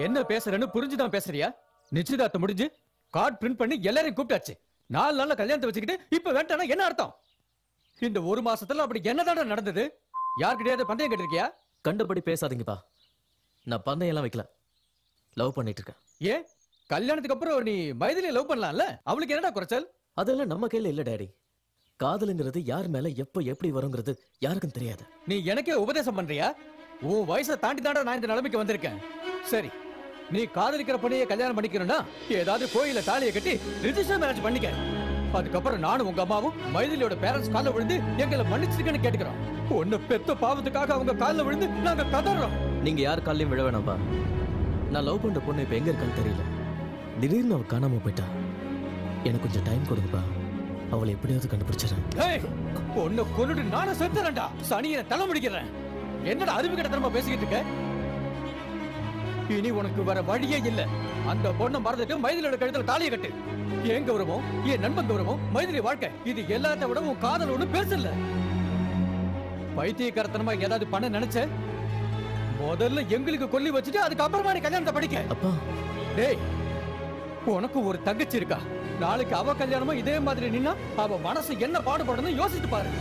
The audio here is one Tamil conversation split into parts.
என்ன பேசுறேன்னு புரிஞ்சுதான் பேசுறியா? நிச்சயதார்த்தம் முடிஞ்சு கார்டு பிரிண்ட் பண்ணி எல்லாரையும் கூப்பிட்டாச்சு. 4 நாள்ல கல்யாணத்தை வச்சுக்கிட்டு இப்ப வேண்டானா என்ன அர்த்தம்? இந்த 1 மாசத்துல அப்படி என்னதான் நடந்தது? யார்கிட்டயாவது பந்தயம் கேட்டிருக்கியா? கண்டபடி பேசாதீங்கப்பா. நான் பந்தயம் எல்லாம் வைக்கல. லவ் பண்ணிட்டு இருக்கேன். ஏன் கல்யாணத்துக்கு அப்புறம் நீ மைதிலியை லவ் பண்ணலாம்ல? அவளுக்கு என்னடா குறைச்சல்? அதெல்லாம் நம்ம கையில இல்ல டாடி. காதலுங்கிறது யார் மேல எப்ப எப்படி வருங்கிறது யாருக்கும் தெரியாது. நீ எனக்கே உபதேசம் பண்றியா? உன் வயசை தாண்டி தாண்டா நான் இந்த நிலைமைக்கு வந்திருக்கேன். சரி, நீ காதலிக்கிற பொண்ணையே கல்யாணம் பண்ணிக்கணும்னா ஏதாவது கோயில தாலியை கட்டி ரிஜிஸ்டர் மேரேஜ் பண்ணிக்க. அதுக்கப்புறம் நானும் உங்க அம்மாவும் மைதிலியோட பேரண்ட்ஸ் காலில் விழுந்து எங்களை மன்னிச்சிருக்கேன்னு கேட்டுக்கிறோம். ஒன்னு பெத்த பாவத்துக்காக அவங்க காலில் விழுந்து நாங்க கதறோம். நீங்க யார் காலையும் விழ வேணாம்பா. நான் லவ் பண்ற பொண்ணு இப்ப எங்க இருக்கான்னு தெரியல. திடீர்னு அவ காணாம போயிட்டா. எனக்கு கொஞ்சம் டைம் கொடுங்கப்பா. அவளை எப்படியாவது கண்டுபிடிச்சிடறேன். பொண்ணு கொன்னுட்டு நானும் செத்துறேன்டா. சனியை தலை முடிக்கிறேன். என்னடா அறிவு கிட்ட பேசிக்கிட்டு இருக்க? இனி உனக்கு வர வழியே இல்ல. அந்த பொண்ணை மறந்துட்டு மைதிலியோட கழுத்துல தாலியை கட்டு. என் கௌரவம், என் நண்பன் கௌரவம், மைதிலி வாழ்க்கை இது எல்லாத்த விட உன் காதல் ஒண்ணு பெருசு இல்ல. பைத்தியக்காரத்தனமா ஏதாவது பண்ண நினைச்ச முதல்ல எங்களுக்கு கொல்லி வச்சுட்டு அதுக்கப்புறமா நீ கல்யாணத்தை படிக்க. அப்பா டேய், உனக்கு ஒரு தங்கச்சி இருக்கா. நாளைக்கு அவ கல்யாணமா இதே மாதிரி நின்னா அவ மனசு என்ன பாடுபடணும் யோசித்து பாரு.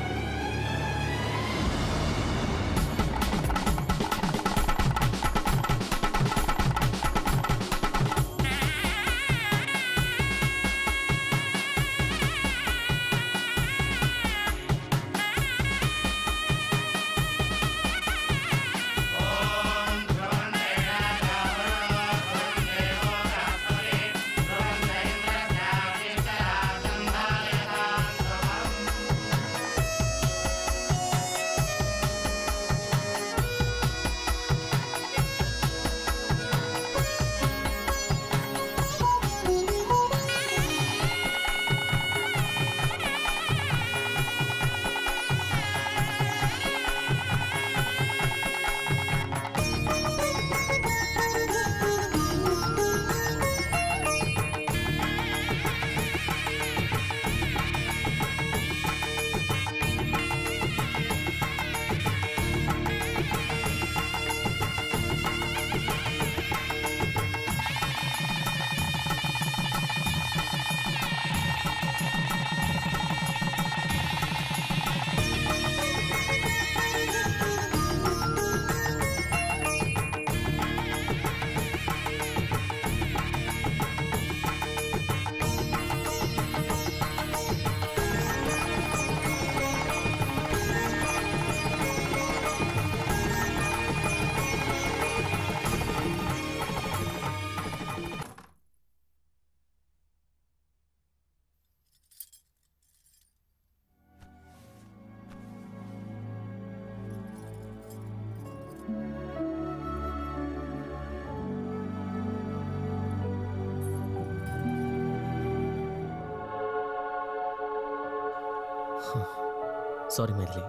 சாரி மைதிலி,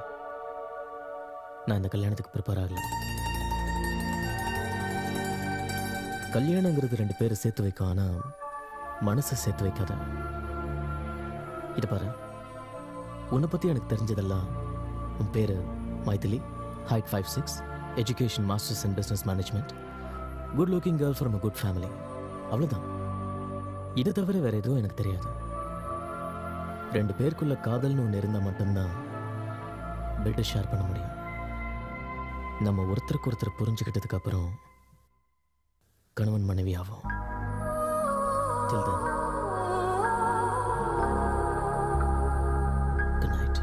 நான் இந்த கல்யாணத்துக்கு ப்ரிப்பேர் ஆகல. கல்யாணங்கிறது 2 பேரை சேர்த்து வைக்கும், ஆனா மனசை சேர்த்து வைக்காத. இது பாரு, உன்னை பத்தி எனக்கு தெரிஞ்சதெல்லாம் உன் பேரு Maithili, height 5'6", education masters in business management, good looking girl from a good family. அவ்வளோதான். இதை தவிர வேற எதுவும் எனக்கு தெரியாது. 2 பேருக்குள்ள காதல்னு ஒன்று இருந்தால் மட்டும்தான் பெட்டை ஷேர் பண்ண முடியும். நம்ம ஒருத்தருக்கு ஒருத்தர் புரிஞ்சுக்கிட்டதுக்கு அப்புறம் கணவன் மனைவி ஆகும். Till then, good night.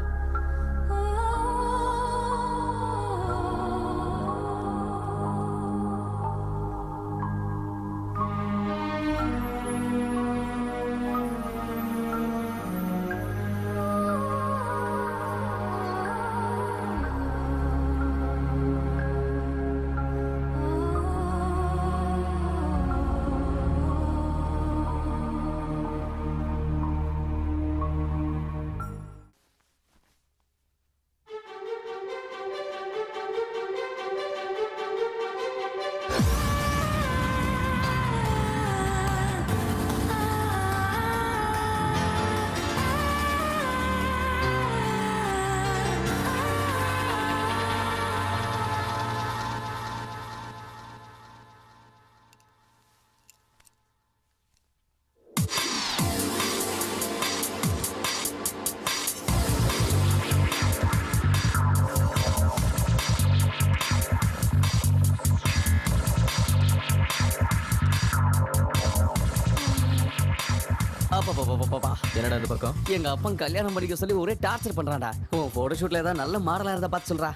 அப்பா என்னடா இந்த பக்கம்? எங்க அப்பா கல்யாணம் பண்ணிக்க சொல்லி ஒரே டார்ச்சர் பண்றான்டா. உன் போட்டோ ஷூட்ல ஏதாவது நல்ல மாடலா இருந்தா பார்த்து சொல்றா.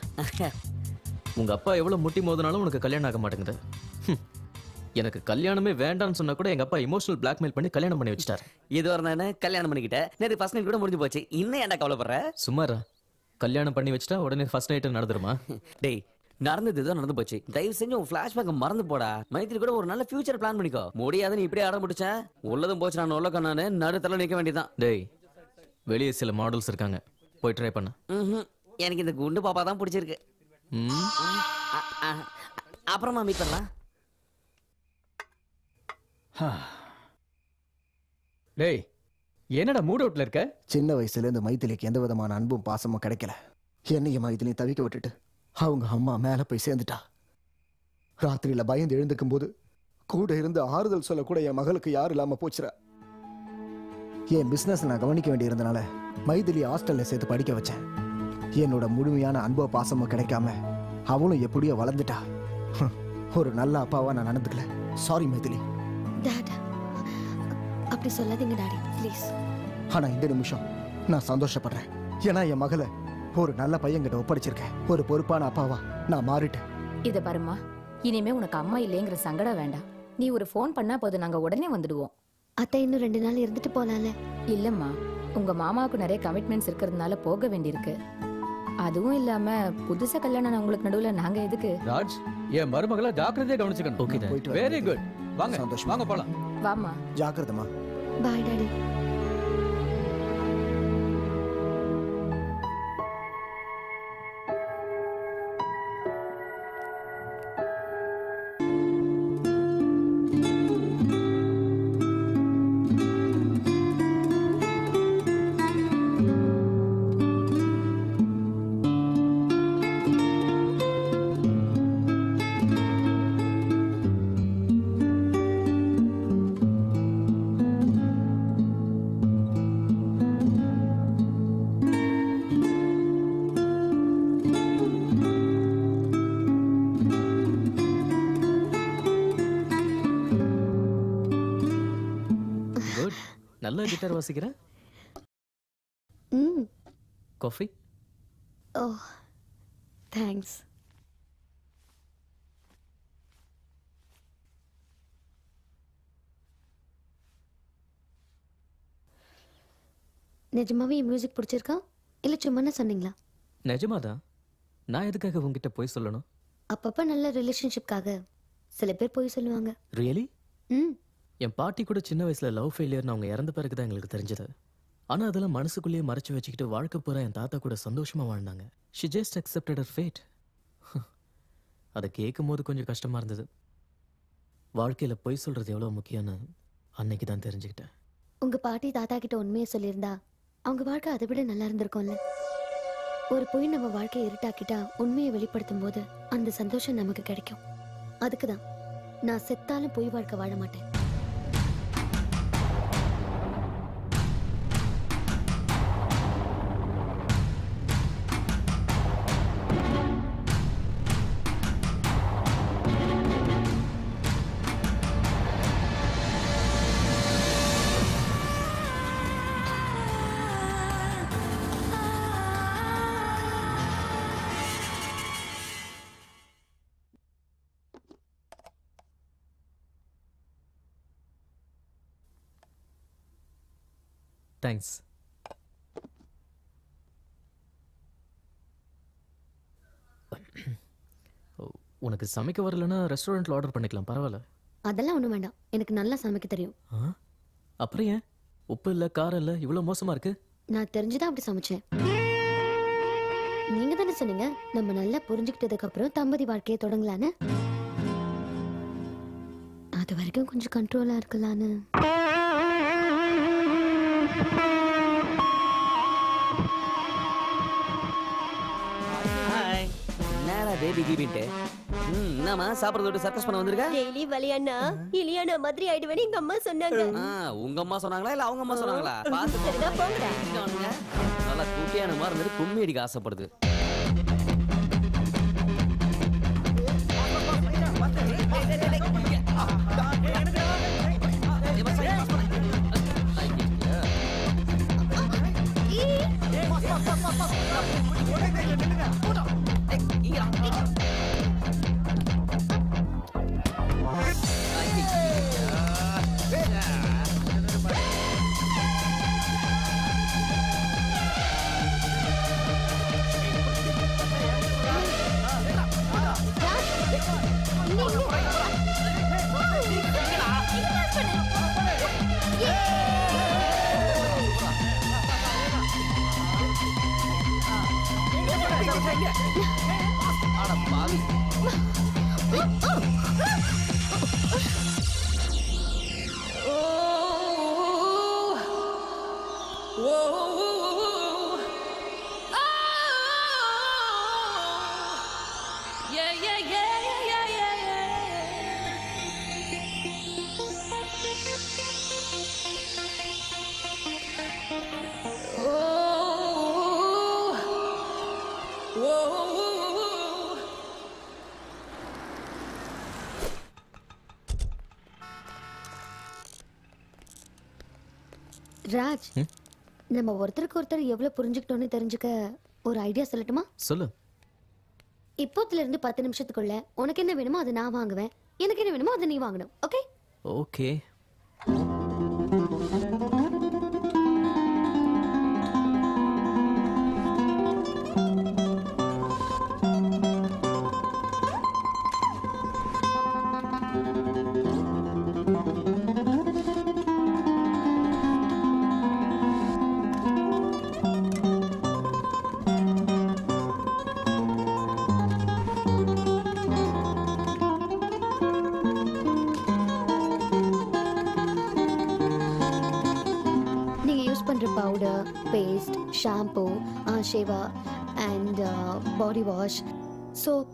உங்க அப்பா எவ்வளவு முட்டி மோதினாலும் உனக்கு கல்யாணம் ஆக மாட்டேங்குது. எனக்கு கல்யாணமே வேண்டாம்னு சொன்னா கூட எங்க அப்பா இமோஷனல் பிளாக்மெயில் பண்ணி கல்யாணம் பண்ணி வச்சிட்டாரு. இது வர நான் கல்யாணம் பண்ணிக்கிட்டேன். நேற்று ஃபர்ஸ்ட் நைட் கூட முடிஞ்சு போச்சு. இன்னும் ஏன்டா கவலைப்படுற? சும்மாரா, கல்யாணம் பண்ணி வச்சிட்டா உடனே ஃபர்ஸ்ட் நைட் நடந்துருமா? டேய், நடந்தது தான் நடந்து போச்சு. தயவு செஞ்சு உன் ஃபிளாஷ்பேக் மறந்து போடா. மைத்திரி கூட ஒரு நல்ல ஃபியூச்சர் பிளான் பண்ணிக்கோ. முடியாதுன்னு இப்படியே ஆட முடிச்சேன். உள்ளதும் போச்சு, நான் உள்ள கண்ணானு நடுத்தல நிக்க வேண்டியதான். டேய், வெளியே சில மாடல்ஸ் இருக்காங்க, போய் ட்ரை பண்ண. எனக்கு இந்த குண்டு பாப்பா தான் பிடிச்சிருக்கு. அப்புறமா மீட் பண்ணலாம். டேய், என்னடா மூட் அவுட்ல இருக்க? சின்ன வயசுல இந்த மைத்திலிக்கு எந்த விதமான அன்பும் பாசமும் கிடைக்கல. என்னையும் மைத்திலியும் தவிக்க விட்டுட்டு அவங்க அம்மா மேல போய் சேர்ந்துட்டா. ராத்திரியில பயந்து எழுந்துக்கும் போது கூட இருந்து ஆறுதல் சொல்ல கூட என் மகளுக்கு யாரும் இல்லாம போச்சுரா. என் பிசினஸ் நான் கவனிக்க வேண்டி இருந்தனால மைதிலி ஹாஸ்டல்ல சேர்த்து படிக்க வச்சேன். என்னோட முழுமையான அன்போ பாசமோ கிடைக்காம அவளும் எப்படியோ வளர்ந்துட்டா. ஒரு நல்ல அப்பாவா நான் நடந்துக்கல. சாரி மைதிலி. டாட், அப்படி சொல்லாதீங்க டாடி, ப்ளீஸ். ஆனா இந்த நிமிஷம் நான் சந்தோஷப்படுறேன். ஏன்னா என் மகளை ஒரு நல்ல பையன்கிட்ட ஒப்படைச்சிருக்கேன். ஒரு பொறுப்பான அப்பாவா நான் மாறிட்டேன். இத பாருமா, இனிமே உனக்கு அம்மா இல்லைங்கிற சங்கடம் வேண்டாம். நீ ஒரு ஃபோன் பண்ணா போதும், நாங்க உடனே வந்துடுவோம். அத்தை இன்னும் 2 நாள் இருந்துட்டு போலாம்ல? இல்லம்மா, உங்க மாமாவுக்கு நிறைய கமிட்மெண்ட்ஸ் இருக்கிறதுனால போக வேண்டியிருக்கு. அதுவும் இல்லாம புதுசா கல்யாணம் உங்களுக்கு நடுவுல நாங்க எதுக்கு? ராஜ், என் மருமகளை ஜாக்கிரதையா கவனிச்சுக்கணும். ஓகே தான். போயிட்டு வரேன். Very good. வாங்க சந்தோஷம். வாங்க போலாம். வாமா. ஜாக்கிரதமா. Bye daddy. நல்ல கிட்டார் வாசிக்கிற. காஃபி? Oh, thanks. நிஜமாவே மியூசிக் பிடிச்சிருக்கா இல்ல சும்மா சொன்னீங்களா? நிஜமாதான். நான் எதுக்காக உங்ககிட்ட போய் சொல்லணும்? அப்பப்ப நல்ல ரிலேஷன்ஷிப்காக சில பேர் போய் சொல்லுவாங்க. ரியலி? ம். என் பாட்டி கூட சின்ன வயசுல லவ் ஃபெயிலியர்னு அவங்க இறந்த பிறகு தான் எங்களுக்கு தெரிஞ்சது. ஆனா அதெல்லாம் மனசுக்குள்ளேயே மறைச்சு வச்சுக்கிட்டு வாழ்க்கை பூரா என் தாத்தா கூட சந்தோஷமா வாழ்ந்தாங்க. She just accepted her fate. அதை கேட்கும் போது கொஞ்சம் கஷ்டமா இருந்தது. வாழ்க்கையில பொய் சொல்றது எவ்வளவு முக்கியம்னு அன்னைக்கு தான் தெரிஞ்சுக்கிட்டேன். உங்க பாட்டி தாத்தா கிட்ட உண்மையை சொல்லியிருந்தா அவங்க வாழ்க்கை அதை விட நல்லா இருந்திருக்கும்ல. ஒரு பொய் நம்ம வாழ்க்கையை இருட்டாக்கிட்டா உண்மையை வெளிப்படுத்தும் போது அந்த சந்தோஷம் நமக்கு கிடைக்கும். அதுக்குதான் நான் செத்தாலும் பொய் வாழ்க்கை வாழ மாட்டேன். தேங்க்ஸ். உனக்கு சமைக்க வரலன்னா ரெஸ்டாரண்ட்ல ஆர்டர் பண்ணிக்கலாம், பரவாயில்ல. அதெல்லாம் ஒண்ணும் வேண்டாம், எனக்கு நல்லா சமைக்க தெரியும். அப்புறம் ஏன் உப்பு இல்ல காரம் இல்ல இவ்வளவு மோசமா இருக்கு? நான் தெரிஞ்சுதான் அப்படி சமைச்சேன். நீங்க தானே சொன்னீங்க நம்ம நல்லா புரிஞ்சுக்கிட்டதுக்கு அப்புறம் தம்பதி வாழ்க்கையை தொடங்கலான்னு. அது வரைக்கும் கொஞ்சம் கண்ட்ரோலா இருக்கலான்னு. பேபி கிபிட்டு என்னமா சாப்பிடுறது விட்டு சர்க்கஸ் பண்ண வந்திருக்க? டெய்லி வலியானா இலியானா மாதிரி ஆயிடுவேன்னு எங்க அம்மா சொன்னாங்க. உங்க அம்மா சொன்னாங்களா இல்ல அவங்க அம்மா சொன்னாங்களா? பாத்து சரிடா போங்கடா. நல்லா குட்டியான மாதிரி இருந்துட்டு கும்மி அடிக்க ஆசைப்படுது. அட பாவி. ராஜ், நம்ம ஒருத்தருக்கு ஒருத்தர் எவ்வளவு புரிஞ்சுக்கிட்டோன்னு தெரிஞ்சுக்க ஒரு ஐடியா சொல்லட்டுமா? சொல்லு. இப்போத்துல இருந்து 10 நிமிஷத்துக்குள்ள உனக்கு என்ன வேணுமோ அதை நான் வாங்குவேன், எனக்கு என்ன வேணுமோ அதை நீ வாங்கணும். Okay? Okay. Powder, paste, shampoo, shaver and body wash, soap.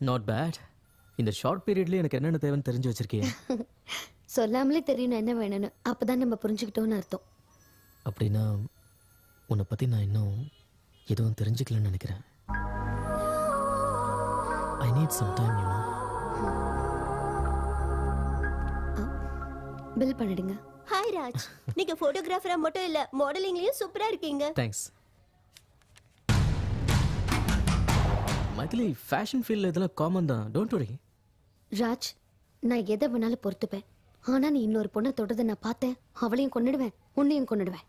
Not bad. இந்த ஷார்ட் பீரியட்ல எனக்கு என்னென்ன தேவைன்னு தெரிஞ்சு வச்சிருக்கீங்க. சொல்லாமலே தெரியணும் என்ன வேணும்னு. அப்பதான் நம்ம புரிஞ்சுக்கிட்டோம்னு அர்த்தம். அப்படின்னா உன்னை பத்தி நான் இன்னும் எதுவும் தெரிஞ்சுக்கலன்னு நினைக்கிறேன். I need some time, you know. Bill பண்ணிடுங்க. ஹாய் ராஜ், நீங்க போட்டோகிராஃபரா மட்டும் இல்ல, மாடலிங்லயும் சூப்பரா இருக்கீங்க. தேங்க்ஸ். மைதிலி, ஃபேஷன் ஃபீல்ட்ல இதெல்லாம் காமன் தான். Don't worry. ராஜ், நான் எதை வேணாலும் பொறுத்துப்பேன். ஆனா நீ இன்னொரு பொண்ணை தொட்டதை நான் பார்த்தேன், அவளையும் கொன்னுடுவேன், உன்னையும் கொன்னுடுவேன்.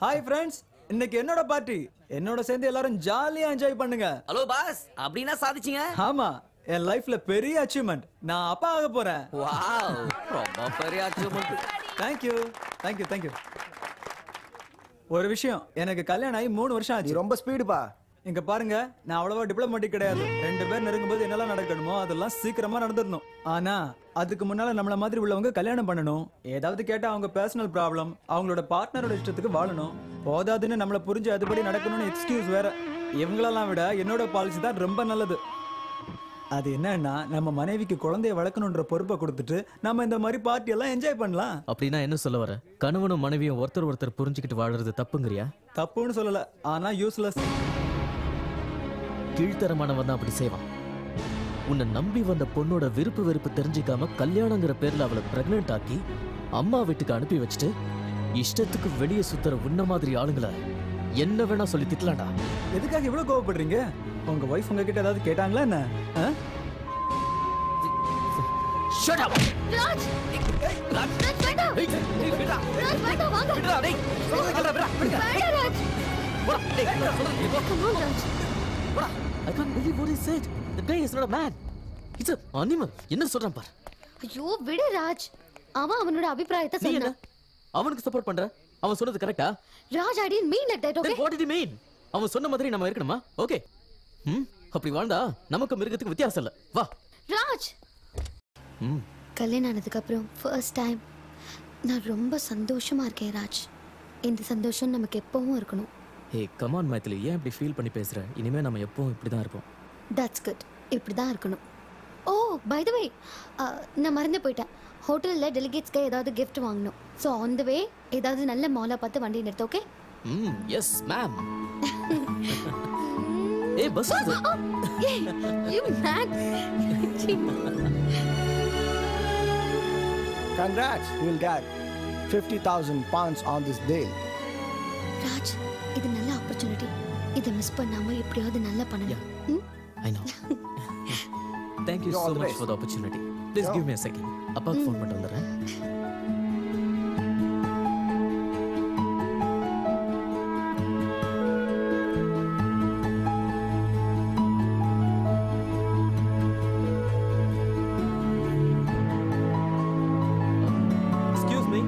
ஹாய் ஃப்ரெண்ட்ஸ், இன்னைக்கு என்னோட பார்ட்டி. என்னோட சேர்ந்து எல்லாரும் ஜாலியா என்ஜாய் பண்ணுங்க. ஹலோ பாஸ், அப்படினா சாதிச்சீங்க? ஆமா, என் லைஃப்ல பெரிய அச்சீவ்மெண்ட். நான் அப்பா ஆக போறேன். வாவ், ரொம்ப பெரிய அச்சீவ்மெண்ட். Thank you. ஒரு விஷயம், எனக்கு கல்யாணம் ஆகி 3 வருஷம் ஆச்சு. ரொம்ப ஸ்பீடுப்பா. இங்க பாருங்க, நான் அவ்வளவா டிப்ளமேட்டிக் கிடையாது. 2 பேர் நெருங்கும்போது என்னெல்லாம் நடக்கணுமோ அதெல்லாம் சீக்கிரமா நடந்துடணும். ஆனா அதுக்கு முன்னால நம்மள மாதிரி உள்ளவங்க கல்யாணம் பண்ணணும். ஏதாவது கேட்டா அவங்க பர்சனல் ப்ராப்ளம், அவங்களோட பார்ட்னரோட இஷ்டத்துக்கு வாழணும். போதாதுன்னு நம்மள புரிஞ்சு அதுபடி நடக்கணும்னு எக்ஸ்கியூஸ் வேற. இவங்களெல்லாம் விட என்னோட பாலிசி தான் ரொம்ப நல்லது. அது என்னன்னா, நம்ம மனைவிக்கு குழந்தைய வளர்க்கணுன்ற பொறுப்பை கொடுத்துட்டு நம்ம இந்த மாதிரி பார்ட்டி எல்லாம் என்ஜாய் பண்ணலாம். அப்படின்னா என்ன சொல்ல வர? கணவனும் மனைவியும் ஒருத்தர் புரிஞ்சுக்கிட்டு வாழறது தப்புங்கறியா? தப்புன்னு சொல்லல, ஆனா யூஸ்லெஸ். கீழ்த்தரமானவன் தான் அப்படி செய்வான். உன்னை நம்பி வந்த பொண்ணோட விருப்பு வெறுப்பு தெரிஞ்சுக்காம கல்யாணங்கிற பேர்ல அவளை பிரெக்னென்ட் ஆக்கி அம்மா வீட்டுக்கு அனுப்பி வச்சுட்டு இஷ்டத்துக்கு வெளியே சுத்துற உன்ன மாதிரி ஆளுங்களை என்ன வேணா சொல்லி திட்டலாம்டா. எதுக்காக இவ்வளவு கோவப்படுறீங்க? உங்க வைஃப் உங்ககிட்ட ஏதாவது கேட்டாங்களா என்ன? Shut up! ராஜ்! ராஜ், வேண்டாம்! ராஜ், வேண்டாம், வாங்க! விடுடா டேய். வேண்டாம், Raj! Come on, Raj. I can't believe what he said. The guy is not a man. He's an animal. என்ன சொல்றான் பார். ஐயோ, விடு ராஜ். அவனோட அபிப்பிராயத்தை நீ என்ன சொன்னான். அவனுக்கு சப்போர்ட் பண்ற? அவன் சொன்னது கரெக்ட்டா? Raj, I didn't mean like that, okay? Then what did he mean? அவன் சொன்ன மாதிரி நம்ம இருக்கணுமா? ஓகே. அப்படி வாழ்ந்தா நமக்கு மிருகத்துக்கு வித்தியாசம் இல்ல. வா. ராஜ், கல்யாணம் ஆனதுக்கு அப்புறம் ஃபர்ஸ்ட் டைம் நான் ரொம்ப சந்தோஷமா இருக்கேன் ராஜ். இந்த சந்தோஷம் நமக்கு எப்பவும் இருக்கணும். ஹே, கம் ஆன் மைதிலி, ஏன் இப்படி ஃபீல் பண்ணி பேசுற? இனிமே நம்ம எப்பவும் இப்படி தான் இருப்போம். That's good. இப்படி தான் இருக்கணும். ஓ, பை த வே, நான் மறந்து போயிட்டேன். ஹோட்டலில் டெலிகேட்ஸ்க்கு ஏதாவது கிஃப்ட் வாங்கணும். ஸோ ஆன் த வே ஏதாவது நல்ல மாலை பார்த்து வண்டி நிறுத்த. ஓகே? Yes ma'am. ஏய், bus You mad? Congrats, you will get 50,000 pounds on this deal. Raj, இது நல்ல ஆப்பர்ச்சுனிட்டி. இதை மிஸ் பண்ணாம எப்படியாவது நல்லா பண்ணணும். I know. Thank you you all so the much best. for the opportunity. Please give me a second. அப்பாக்கு ஃபோன் பண்ணிட்டு வந்துடுறேன். Excuse me.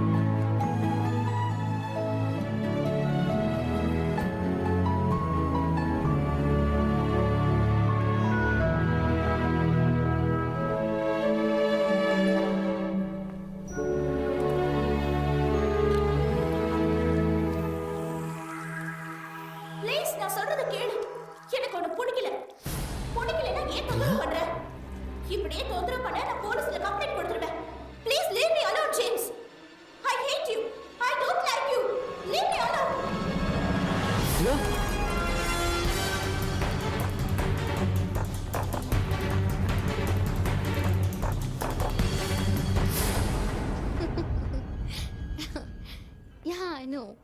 ப்ளீஸ் நான் சொல்றத கேளு. எனக்கு உன்னை பிடிக்கல. பிடிக்கலனா ஏன் தொந்தரவு பண்ற? இப்படியே தொந்தரவு பண்ண நான் போலீஸ்ல கம்ப்ளைண்ட் கொடுத்துடுவேன். Please leave me alone James. I hate you. I don't like you. Leave me alone. Yeah, I know.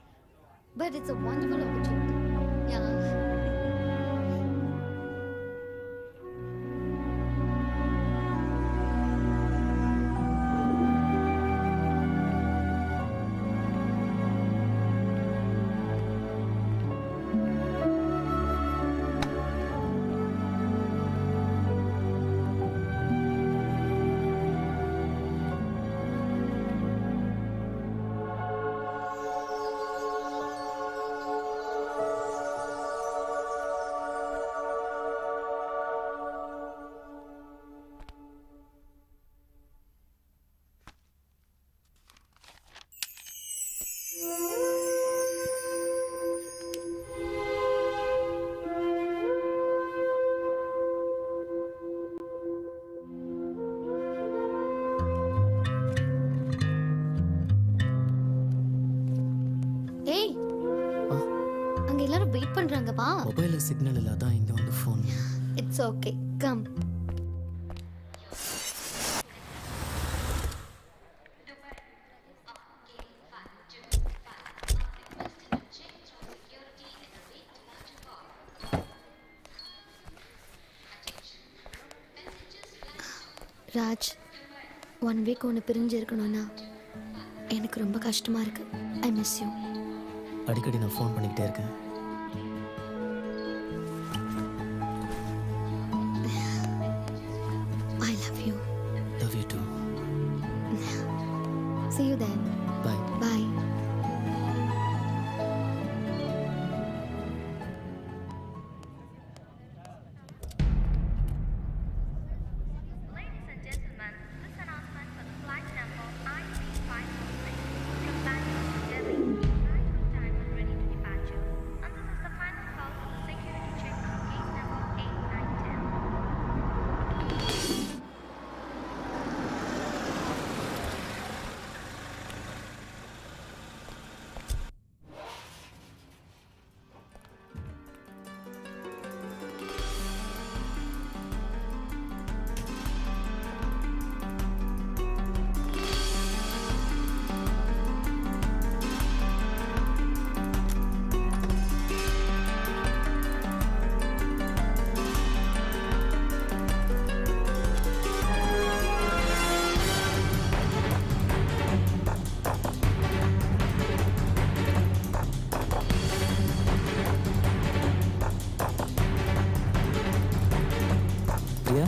But it's a wonderful opportunity. Yeah. Hey. அங்க எல்லாரும் வெயிட் பண்றாங்க வா. மொபைல்ல சிக்னல் இல்ல அதான் இங்க வந்து phone. It's okay. Come. Raj, 1 week ஒன்று பிரிஞ்சு இருக்கணும்னா எனக்கு ரொம்ப கஷ்டமா இருக்கு. I miss you. அடிக்கடி நான் ஃபோன் பண்ணிக்கிட்டே இருக்கேன். I love you. Love you too. See you then. Bye. Bye. Ladies and gentlemen, this announcement for the flight number IT546 from Bangalore to Delhi. Flight on time and ready to departure. And this is the final call for the security check on gate number 8910. Priya,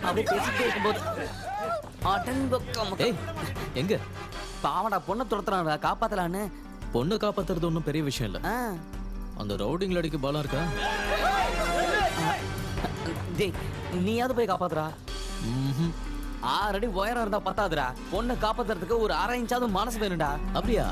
அப்படியே பேசிட்டே இருக்கும்போது ஏய் எங்க பாவடா பொண்ணை துரத்துறான்டா காப்பாத்தலான்னு. பொண்ணு காப்பாத்துறது ஒன்றும் பெரிய விஷயம் இல்ல. ஆ. அந்த ரவுடிங்ல அடிக்க பலம் இருக்கா? டேய் நீயாவது போய் காப்பாத்துறா. 6 அடி உயரம் இருந்தா பத்தாதுடா. பொண்ணை காப்பாத்துறதுக்கு ஒரு 1/2 இன்ச்சாவது மனசு வேணும்டா. அப்படியா?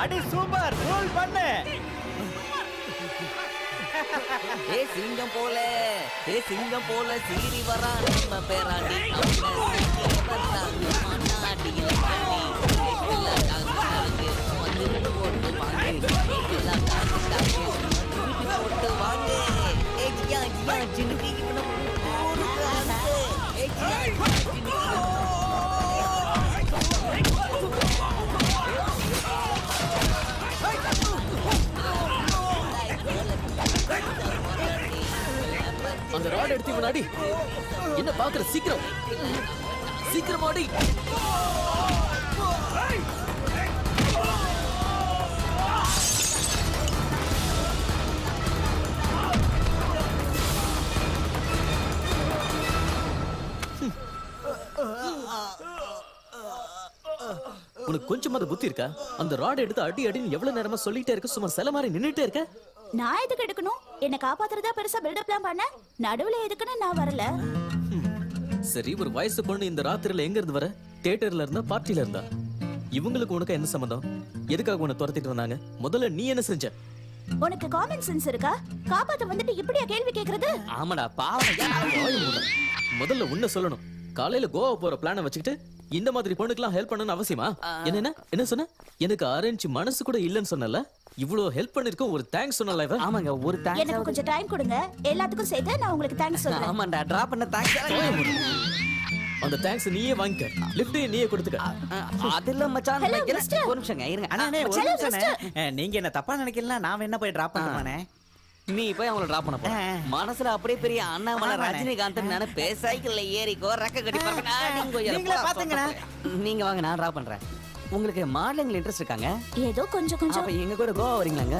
அடி சூப்பர், ரோல் பண்ணு. ஏ சிங்கம் போல சீறி வரா நம்ம பேராண்டி. அந்த ராட் எடுத்து முன்னாடி என்ன பாக்குற? சீக்கிரம் சீக்கிரம் ஆடி. உனக்கு கொஞ்சமாவது புத்தி இருக்கா? அந்த ராட் எடுத்து அடி அடின்னு எவ்வளவு நேரமா சொல்லிட்டே இருக்க, சும்மா சில மாதிரி நின்னுட்டே இருக்க. நான் எதுக்கு எடுக்கணும்? என்ன காப்பாத்துறதா பெருசா பில்டப்லாம் பண்ண? நடுவுல எதுக்குன்னு நான் வரல. சரி, ஒரு வயசு பொண்ணு இந்த ராத்திரில எங்க இருந்து வர? தியேட்டர்ல இருந்தா, பார்ட்டில இருந்தா? இவங்களுக்கு உனக்கு என்ன சம்பந்தம்? எதுக்காக உன்னை துரத்திட்டு வந்தாங்க? முதல்ல நீ என்ன செஞ்ச? உனக்கு காமன் சென்ஸ் இருக்கா? காப்பாத்த வந்துட்டு இப்படியா கேள்வி கேக்குறது? ஆமாடா பாவம். முதல்ல உன்னை சொல்லணும். காலையில கோவா போற பிளான வச்சுக்கிட்டு இந்த மாதிரி பொண்ணுக்கெல்லாம் ஹெல்ப் பண்ணணும்னு அவசியமா? என்ன சொன்ன? எனக்கு அரேஞ்ச் மனசு கூட இல்லன்னு சொன்னல. இவ்வளவு ஹெல்ப் பண்ணிருக்கோம், ஒரு தேங்க்ஸ் சொன்னல இவ. ஆமாங்க, ஒரு தேங்க்ஸ். எனக்கு கொஞ்சம் டைம் கொடுங்க, எல்லாத்துக்கும் சேர்த்து நான் உங்களுக்கு தேங்க்ஸ் சொல்றேன். ஆமாடா, டிராப் பண்ண தேங்க்ஸ். அந்த தேங்க்ஸ் நீயே வாங்கிக்க, லிஃப்ட் நீயே கொடுத்துக்க. அதெல்லாம் மச்சான், Hello, mister. ஒரு நிமிஷங்க இருங்க. அண்ணே ஒரு Hello, நிமிஷம். நீங்க என்ன தப்பா நினைக்கலாம், நான் வேணா போய் டிராப் பண்ணுவானே. நீ போய் அவங்கள டிராப் பண்ண போ. மனசுல அப்படியே பெரிய அண்ணாமலை ரஜினிகாந்த் நினைப்பே. சைக்கிள்ல ஏறிக்கோ, ரெக்க கட்டி பறக்க. நீங்களே பாத்துங்கண்ணா. நீங்க வாங்க, நான் டிராப் பண்றேன். உங்களுக்கு மாடலிங்ல இன்ட்ரெஸ்ட் இருக்காங்க? ஏதோ கொஞ்சம் கொஞ்சம். அப்ப எங்க கூட கோவா வரீங்களாங்க?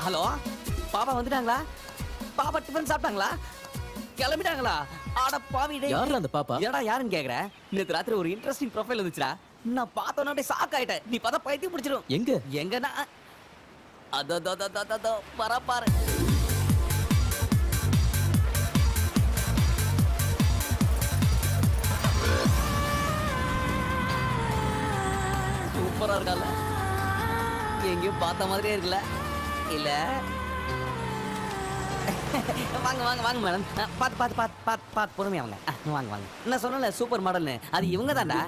ஹலோ, பாப்பா வந்துட்டாங்களா? பாப்பா டிஃபன் சாப்பிட்டாங்களா? கிளம்பிட்டாங்களா? அட பாவி டேய். யாரா அந்த பாப்பா? ஏடா யாருன்னு கேக்குற? நேத்து ராத்திரி ஒரு இன்ட்ரஸ்டிங் ப்ரொஃபைல் வந்துச்சுடா. நான் பார்த்தோன்னே அப்படியே ஷாக் ஆயிட்டேன். நீ பார்த்தா பைத்தியம் பிடிச்சிரும். எங்கனா அதோ பரப்பாரு. சூப்பரா இருக்கல. எங்கேயும் பார்த்த மாதிரியே இருக்குல்ல? இல்ல வாங்க வாங்க வாங்க மேடம். பார்த்து பொறுமையா வாங்க. வாங்க நான் சொன்னல சூப்பர் மாடல்னு, அது இவங்க தான்டா.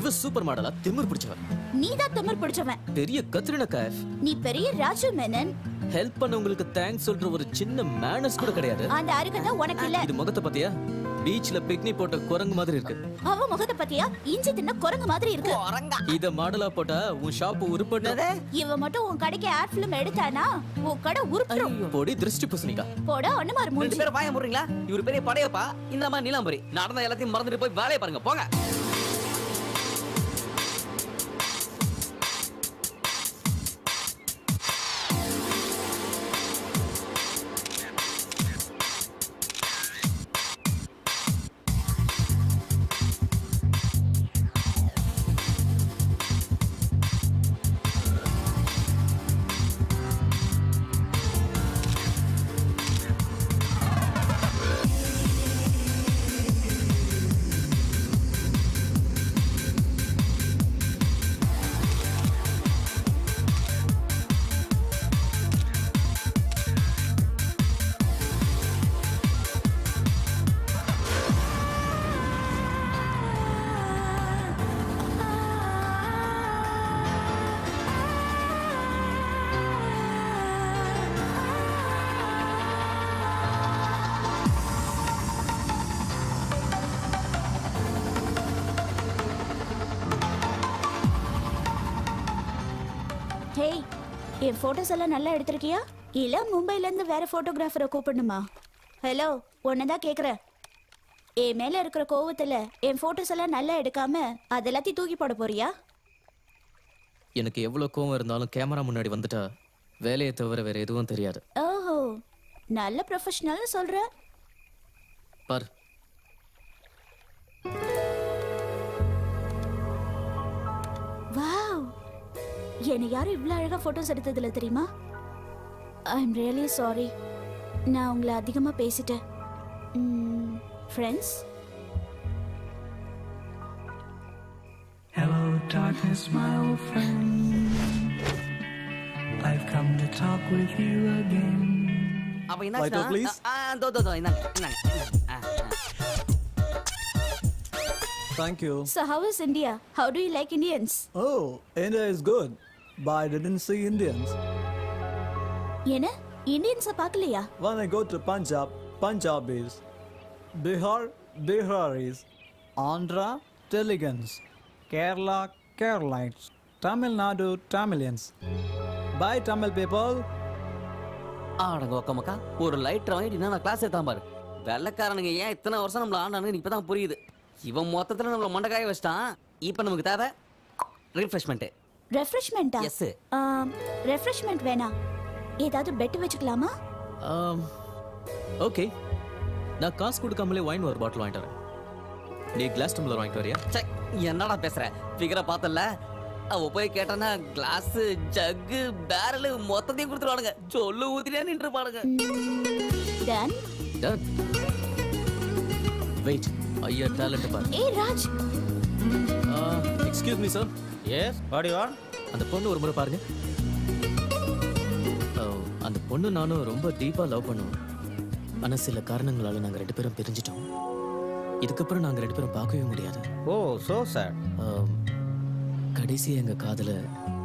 இவ சூப்பர் மாடலா? திமிர் பிடிச்சவ. நீதான் திமிர் பிடிச்சவன். பெரிய கத்ரினா கைஃப். நீ பெரிய ராஜு மேனன். ஹெல்ப் பண்ண உங்களுக்கு தேங்க்ஸ் சொல்ற ஒரு சின்ன மேனர்ஸ் கூட கிடையாது. அந்த அருகதை உனக்கு இல்ல. இது முகத்தை பத்தியா? பீச்ல பிக்னிக் போட்ட குரங்கு மாதிரி இருக்கு. அவ முகத்தை பத்தியா? இஞ்சி தின்ன குரங்கு மாதிரி இருக்கு. இத மாடலா போட்டா உன் ஷாப் உருப்படாதே. இவ மட்டும் உன் கடைக்கு ஆட் ஃபிலிம் எடுத்தானா உன் கடை உருப்பிடும். போடி திருஷ்டி பூசணிக்கா. போடா ஒண்ணுமார் மூஞ்சி. 2 பேரும் வாய மூடுறீங்களா? இவரு பெரிய படையப்பா, இந்த மாதிரி நீலாம்பரி. நடந்த எல்லாத்தையும் மறந்துட்டு போய் வேலையை பாருங்க, போங்க. என் போட்டோஸ் எல்லாம் நல்லா எடுத்திருக்கியா இல்ல மும்பைல இருந்து வேற போட்டோகிராஃபரை கூப்பிடணுமா? ஹலோ, உன்னதான் கேக்குறேன். என் மேல இருக்கிற கோவத்துல என் போட்டோஸ் எல்லாம் நல்லா எடுக்காம அதெல்லாத்தையும் தூக்கி போட போறியா? எனக்கு எவ்வளவு கோவம் இருந்தாலும் கேமரா முன்னாடி வந்துட்டா வேலையை தவிர வேற எதுவும் தெரியாது. ஓஹோ, நல்ல ப்ரொஃபஷனல் சொல்ற. பாரு, வாவ், என்னை யாரும் இவ்வளவு அழகா போட்டோஸ் எடுத்ததில்ல தெரியுமா? ஐ எம் ரியலி சாரி, நான் உங்களை அதிகமா பேசிட்டேன். Friends, Hello darkness my old friend, I've come to talk with you again. அப்ப என்ன please? தோ இந்தாங்க. Thank you. so how is India? How do you like Indians? Oh, India is good, but I didn't see Indians. என்ன இந்தியன்ஸ பார்க்கலையா? When I go to Punjab, Punjabis. Bihar, Biharis. Andhra, Teluguans. Kerala, Keralites. Tamil Nadu, Tamilians. Bye Tamil people. ஆடங்க ஒக்கமக்கா, ஒரு லைட்டர் வாங்கிட்டு நான் கிளாஸ் எடுத்தான் பாரு. வெள்ளக்காரனுங்க ஏன் இத்தனை வருஷம் நம்மள ஆண்டானுங்க இப்பதான் புரியுது. இவன் மொத்தத்துல நம்மள மண்டக்காய வச்சிட்டான். இப்போ நமக்கு தேவை ரிஃப்ரெஷ்மெண்ட். ரெஃப்ரெஷ்மெண்டா? எஸ். ரெஃப்ரெஷ்மெண்ட் வேணாம், ஏதாவது பெட் வச்சுக்கலாமா? ஓகே, நான் காசு கொடுக்காமலே வைன் ஒரு பாட்டில் வாங்கிட்டு வரேன். நீ கிளாஸ் டம்ளர் வாங்கிட்டு வரியா? என்னடா பேசுற? ஃபிகரை பார்த்தல, அவ போய் கேட்டானா கிளாஸ் ஜக்கு பேரல் மொத்தத்தையும் கொடுத்துருவானுங்க. சொல்லு ஊத்தினே நின்று பாருங்க. Done done. வெயிட், ஐயா டேலண்ட் பாரு. ஏய் Raj. Excuse me sir. Yes, what you want? அந்த பொண்ணு ஒரு முறை பாருங்க. அந்த பொண்ணு நானும் ரொம்ப டீப்பா லவ் பண்ணுவோம். ஆனா சில காரணங்களால நாங்க 2 பேரும் பிரிஞ்சிட்டோம். இதுக்கப்புறம் நாங்க 2 பேரும் பார்க்கவே முடியாது. ஓ, சோ சாட். கடைசி எங்க காதல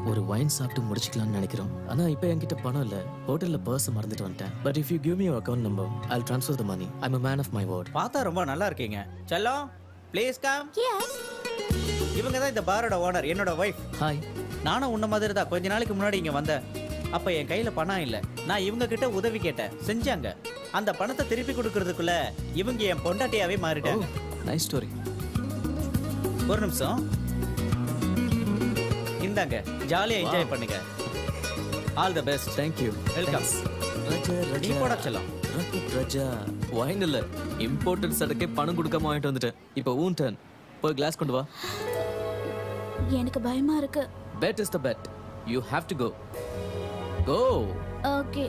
ஒரு வைன் சாப்பிட்டு முடிச்சுக்கலாம்னு நினைக்கிறோம். ஆனா இப்போ என்கிட்ட பணம் இல்ல. ஹோட்டல்ல பர்ஸ் மறந்துட்டு வந்துட்டேன். But if you give me your account number, I'll transfer the money. I'm a man of my word. பார்த்தா ரொம்ப நல்லா இருக்கீங்க. செல்லம், ப்ளீஸ் கம். எஸ். இவங்க தான் இந்த பாரோட ஓனர், என்னோட வைஃப். ஹாய். நானும் உன்ன மாதிரி தான் கொஞ்ச நாளைக்கு முன்னாடி இங்க வந்தேன். அப்ப என் கையில பணம் இல்ல. நான் இவங்க கிட்ட உதவி கேட்டேன், செஞ்சாங்க. அந்த பணத்தை திருப்பி கொடுக்கறதுக்குள்ள இவங்க என் பொண்டாட்டியாவே மாறிட்டாங்க. Nice story. ஒரு நிமிஷம், இந்தாங்க, ஜாலியா என்ஜாய் பண்ணுங்க. All the best. Thank you. Welcome. நீ போடா செல்லம். ரஜா, வைன் இல்ல, இம்போர்ட்டட் சரக்கே பணம் கொடுக்காம வாங்கிட்டு வந்துட்டேன். இப்போ ஊன் டர்ன். போய் கிளாஸ் கொண்டு வா. எனக்கு பயமா இருக்கு. Bet is the bet. You have to go. Go. Okay.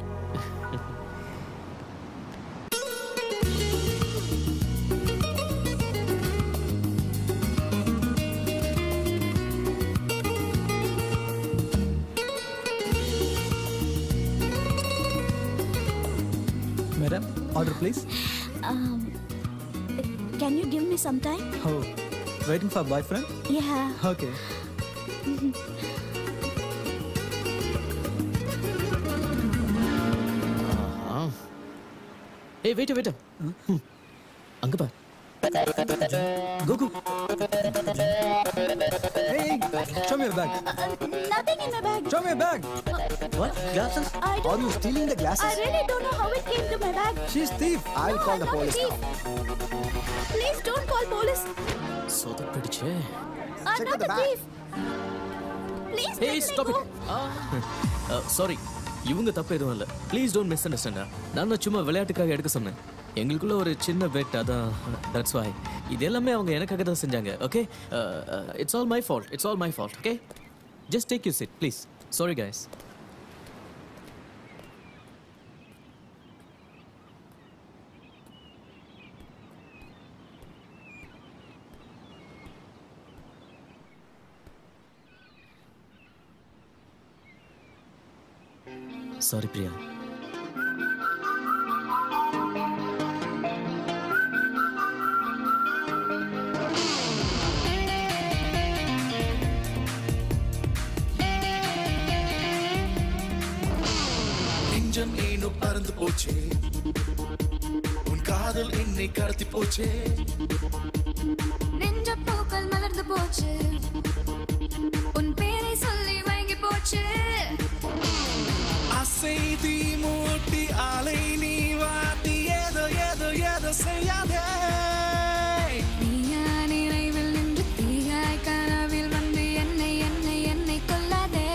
Madam, order please. Can you give me some time? Oh, waiting for boyfriend? Yeah. Okay. Hey, wait. அங்க பார். Go. Hey, show me your bag. Nothing in my bag. Show me your bag. What? Glasses? I don't Are you stealing the glasses? I really don't know how it came to my bag. She's thief. I'll call the I'm not a police thief. now. Please don't call police. சொதப்பிடுச்சே. I'm Check not with the a bag. thief. Please Hey, let me stop go. it. Sorry. இவங்க தப்பு எதுவும் இல்லை. Please don't miss understand. நான் சும்மா விளையாட்டுக்காக எடுக்க சொன்னேன். எங்களுக்குள்ள ஒரு சின்ன பெட், அதான் தட்ஸ் வை. இது எல்லாமே அவங்க எனக்காக தான் செஞ்சாங்க. Okay, it's all my fault. Okay, just take you sit please. Sorry guys. Sorry Priya. நெஞ்சம் ஏனோ பறந்து போச்சே, உன் காதல் என்னை கடத்தி போச்சே. நெஞ்ச பூக்கள் மலர்ந்து போச்சு, உன் பேரை சொல்லி வாங்கி போச்சு. செய்தி மூட்டி அலை நீ வாட்டி ஏதோ ஏதோ ஏதோ செய்யாதே நீயா நினைவில் நின்று தீயாய் கனவில் வந்து என்னை என்னை என்னை கொல்லாதே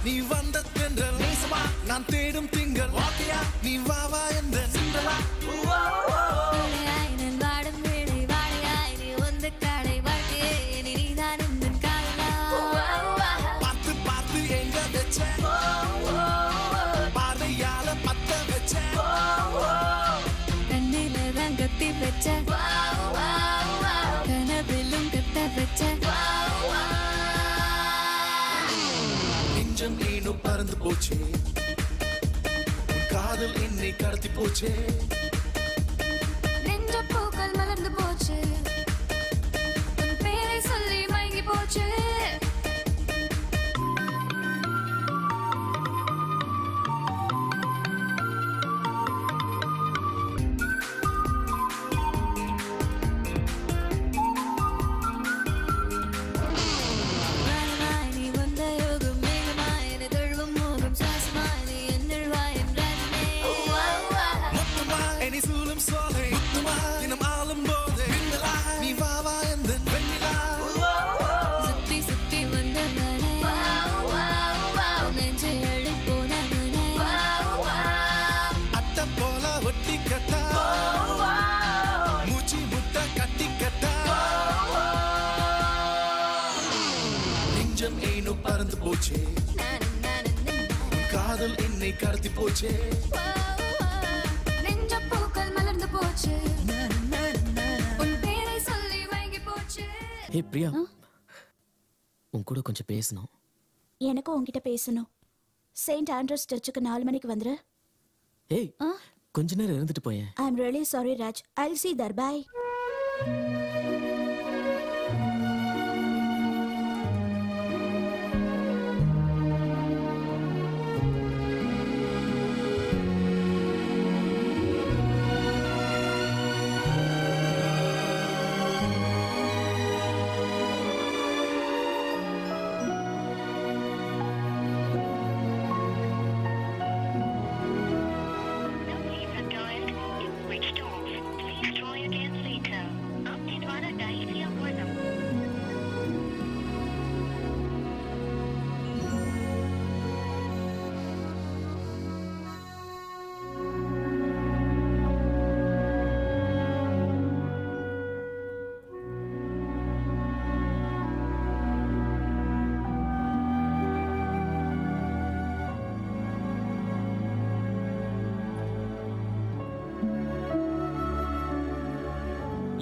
நீ வந்த தென்றல் நேசமா நான் தேடும் திங்கள் வாக்கையா நீ வா வா என்ற சிந்தலா நான் வாடும் வேளை வாழையாய் நீ வந்து கடை வாழ்க்கையே நீ நீதான் இந்த காலா பார்த்து பார்த்து எங்க வச்ச பார்வையால பத்த வச்ச கண்ணில தான் கத்தி வச்ச கனவிலும் கத்த வச்ச நெஞ்சம் ஏனோ பறந்து போச்சே உன் காதல் என்னை கடத்தி போச்சே நெஞ்ச பூக்கள் மலர்ந்து போச்சு உன் பேரை சொல்லி மயங்கி போச்சு நெஞ்சம் ஏனோ பறந்து போச்சே காதல் என்னை கடத்தி போச்சே நெஞ்ச பூக்கள் மலர்ந்து போச்சு உன் பேரை சொல்லி மயங்கி போச்சு ஹே பிரியா உன் கூட கொஞ்சம் பேசணும் எனக்கும் உன்கிட்ட பேசணும். செயின்ட் ஆண்ட்ரூஸ் சர்ச்சுக்கு 4 மணிக்கு வந்துரு. ஏய் கொஞ்ச நேரம் இருந்துட்டு போயேன். I am really sorry Raj. I'll see you there. Bye.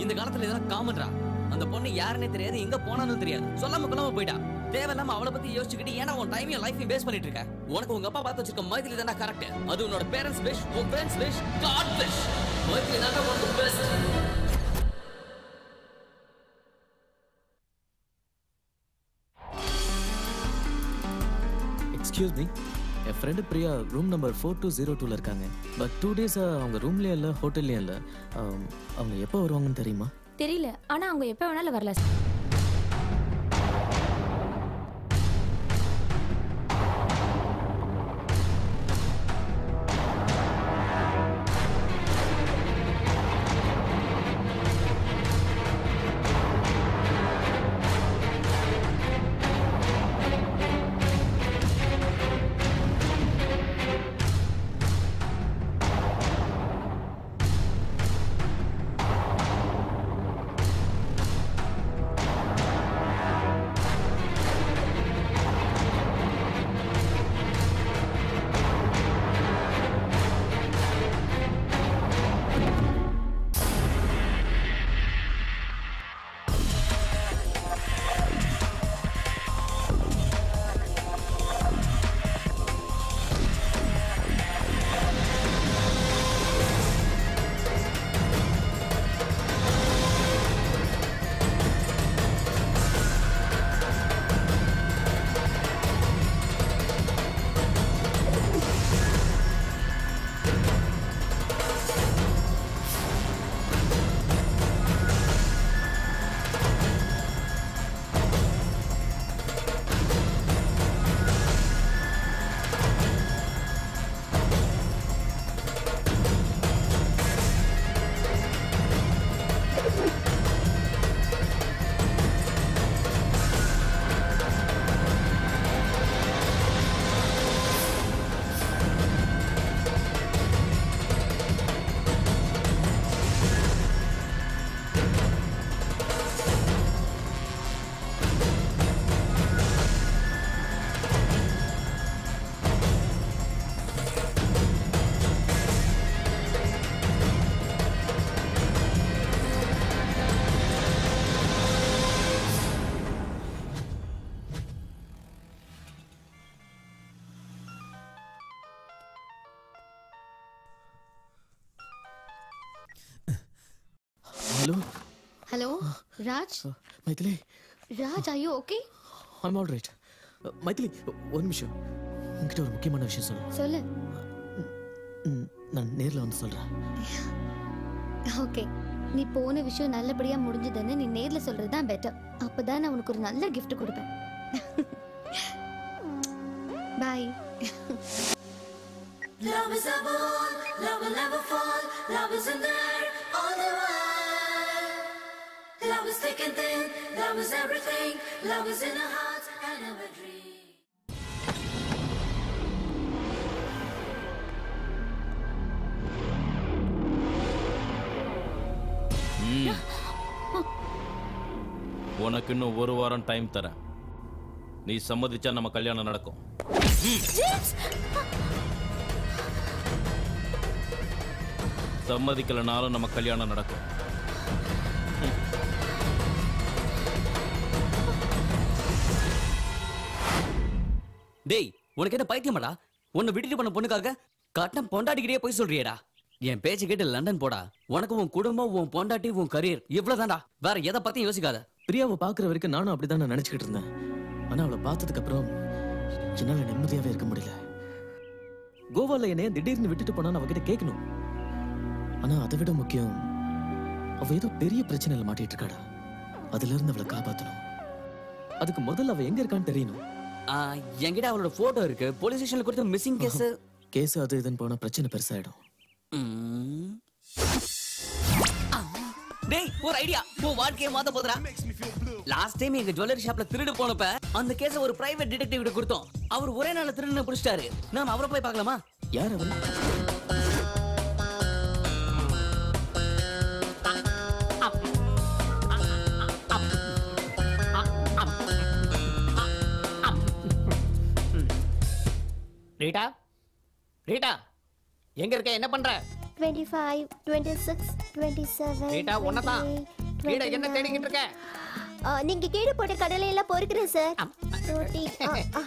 இந்த காலத்துல இதெல்லாம் காமன்ரா. அந்த பொண்ணு யாருன்னே தெரியாது, எங்க போனாலும் தெரியாது, சொல்லாம கொள்ளாம போயிட்டா. தேவையில்லாம அவளை பத்தி யோசிச்சுக்கிட்டு ஏன்னா உன் டைமையும் லைஃபையும் வேஸ்ட் பண்ணிட்டு இருக்க. உனக்கு உங்க அப்பா பார்த்து வச்சிருக்க மைதிலி தானே கரெக்ட். அது உன்னோட பேரண்ட்ஸ் விஷ், உன் friends wish, god wish. Maithili தானே உனக்கு பெஸ்ட். எக்ஸ்கியூஸ் மீ, என் ஃப்ரெண்டு பிரியா ரூம் நம்பர் 4202ல இருக்காங்க. பட் 2 days அவங்க ரூம்லேயும் இல்லை ஹோட்டல்லையும் இல்லை. அவங்க எப்போ வருவாங்கன்னு தெரியுமா? தெரியல, ஆனா அவங்க எப்போ வேணாலும் வரல. Hello Raj. Maithili. Raj are you okay? I'm all right. Maithili ஒரு நிமிஷம், உன்கிட்ட ஒரு முக்கியமான விஷயம் சொல்லணும். சொல்லு. நான் நேர்ல வந்து சொல்றேன். ஓகே, நீ போன விஷயம் நல்லபடியா முடிஞ்சதுன்னு நீ நேர்ல சொல்றது தான் பெட்டர். அப்பதான் நான் உனக்கு ஒரு நல்ல gift கொடுப்பேன். By. Love is a ball, love will never fall. Love is in the air all the while. Love is thick and thin, love is everything. Love is in our hearts and our dreams. உனக்கு இன்னும் ஒரு வாரம் டைம் தரேன். நீ சம்மதிச்சா நம்ம கல்யாணம் நடக்கும். சம்மதிக்கலனாலும் நம்ம கல்யாணம் நடக்கும். டேய், உனக்கு என்ன பைத்தியமாடா? உன்னை விட்டுட்டு பண்ண பொண்ணுக்காக கட்டம் பொண்டாட்டிக்கிட்டே போய் சொல்றியேடா. என் பேச்சு கேட்டு லண்டன் போடா. உனக்கு உன் குடும்பம், உன் பொண்டாட்டி, உன் கரியர் இவ்வளவுதான்டா. வேற எதை பத்தியும் யோசிக்காத. பிரியாவை பாக்குற வரைக்கும் நானும் அப்படிதான் நினைச்சுக்கிட்டு இருந்தேன். ஆனா அவளை பார்த்ததுக்கு அப்புறம் என்னால நிம்மதியாவே இருக்க முடியல. கோவால என்னைய திடீர்னு விட்டுட்டு போனா அவகிட்ட கேட்கணும். ஆனா அதை விட முக்கியம், அவ ஏதோ பெரிய பிரச்சனையில மாட்டிட்டு இருக்காடா. அதுல இருந்து அவளை காப்பாத்தணும். அதுக்கு முதல்ல அவ எங்க இருக்கான்னு தெரியணும். என்கிட்ட அவளோட போட்டோ இருக்கு. போலீஸ் ஸ்டேஷன்ல கொடுத்த மிஸ்ஸிங் கேஸ் அது இதுன்னு போனா பிரச்சனை பெருசாயிடும். டேய், ஒரு ஐடியா. உன் வாழ்க்கையை மாத்த போதுடா. லாஸ்ட் டைம் எங்க ஜுவல்லரி ஷாப்ல திருடு போனப்ப அந்த கேஸ ஒரு பிரைவேட் டிடெக்டிவ் கிட்ட கொடுத்தோம். அவர் ஒரே நாள்ல திருடுன பிடிச்சிட்டாரு. நாம அவரை போய் பார்க்கலாமா? யார் அவர்? ரீட்டா, ரீட்டா, எங்க இருக்க? என்ன பண்ற? 25, 26, 27. ரீட்டா, உன்னதான். ரீட்டா, என்ன தேடிக்கிட்டு இருக்க? நீங்க கீழே போட்ட கடலை எல்லாம் பொறுக்கிறேன் சார்.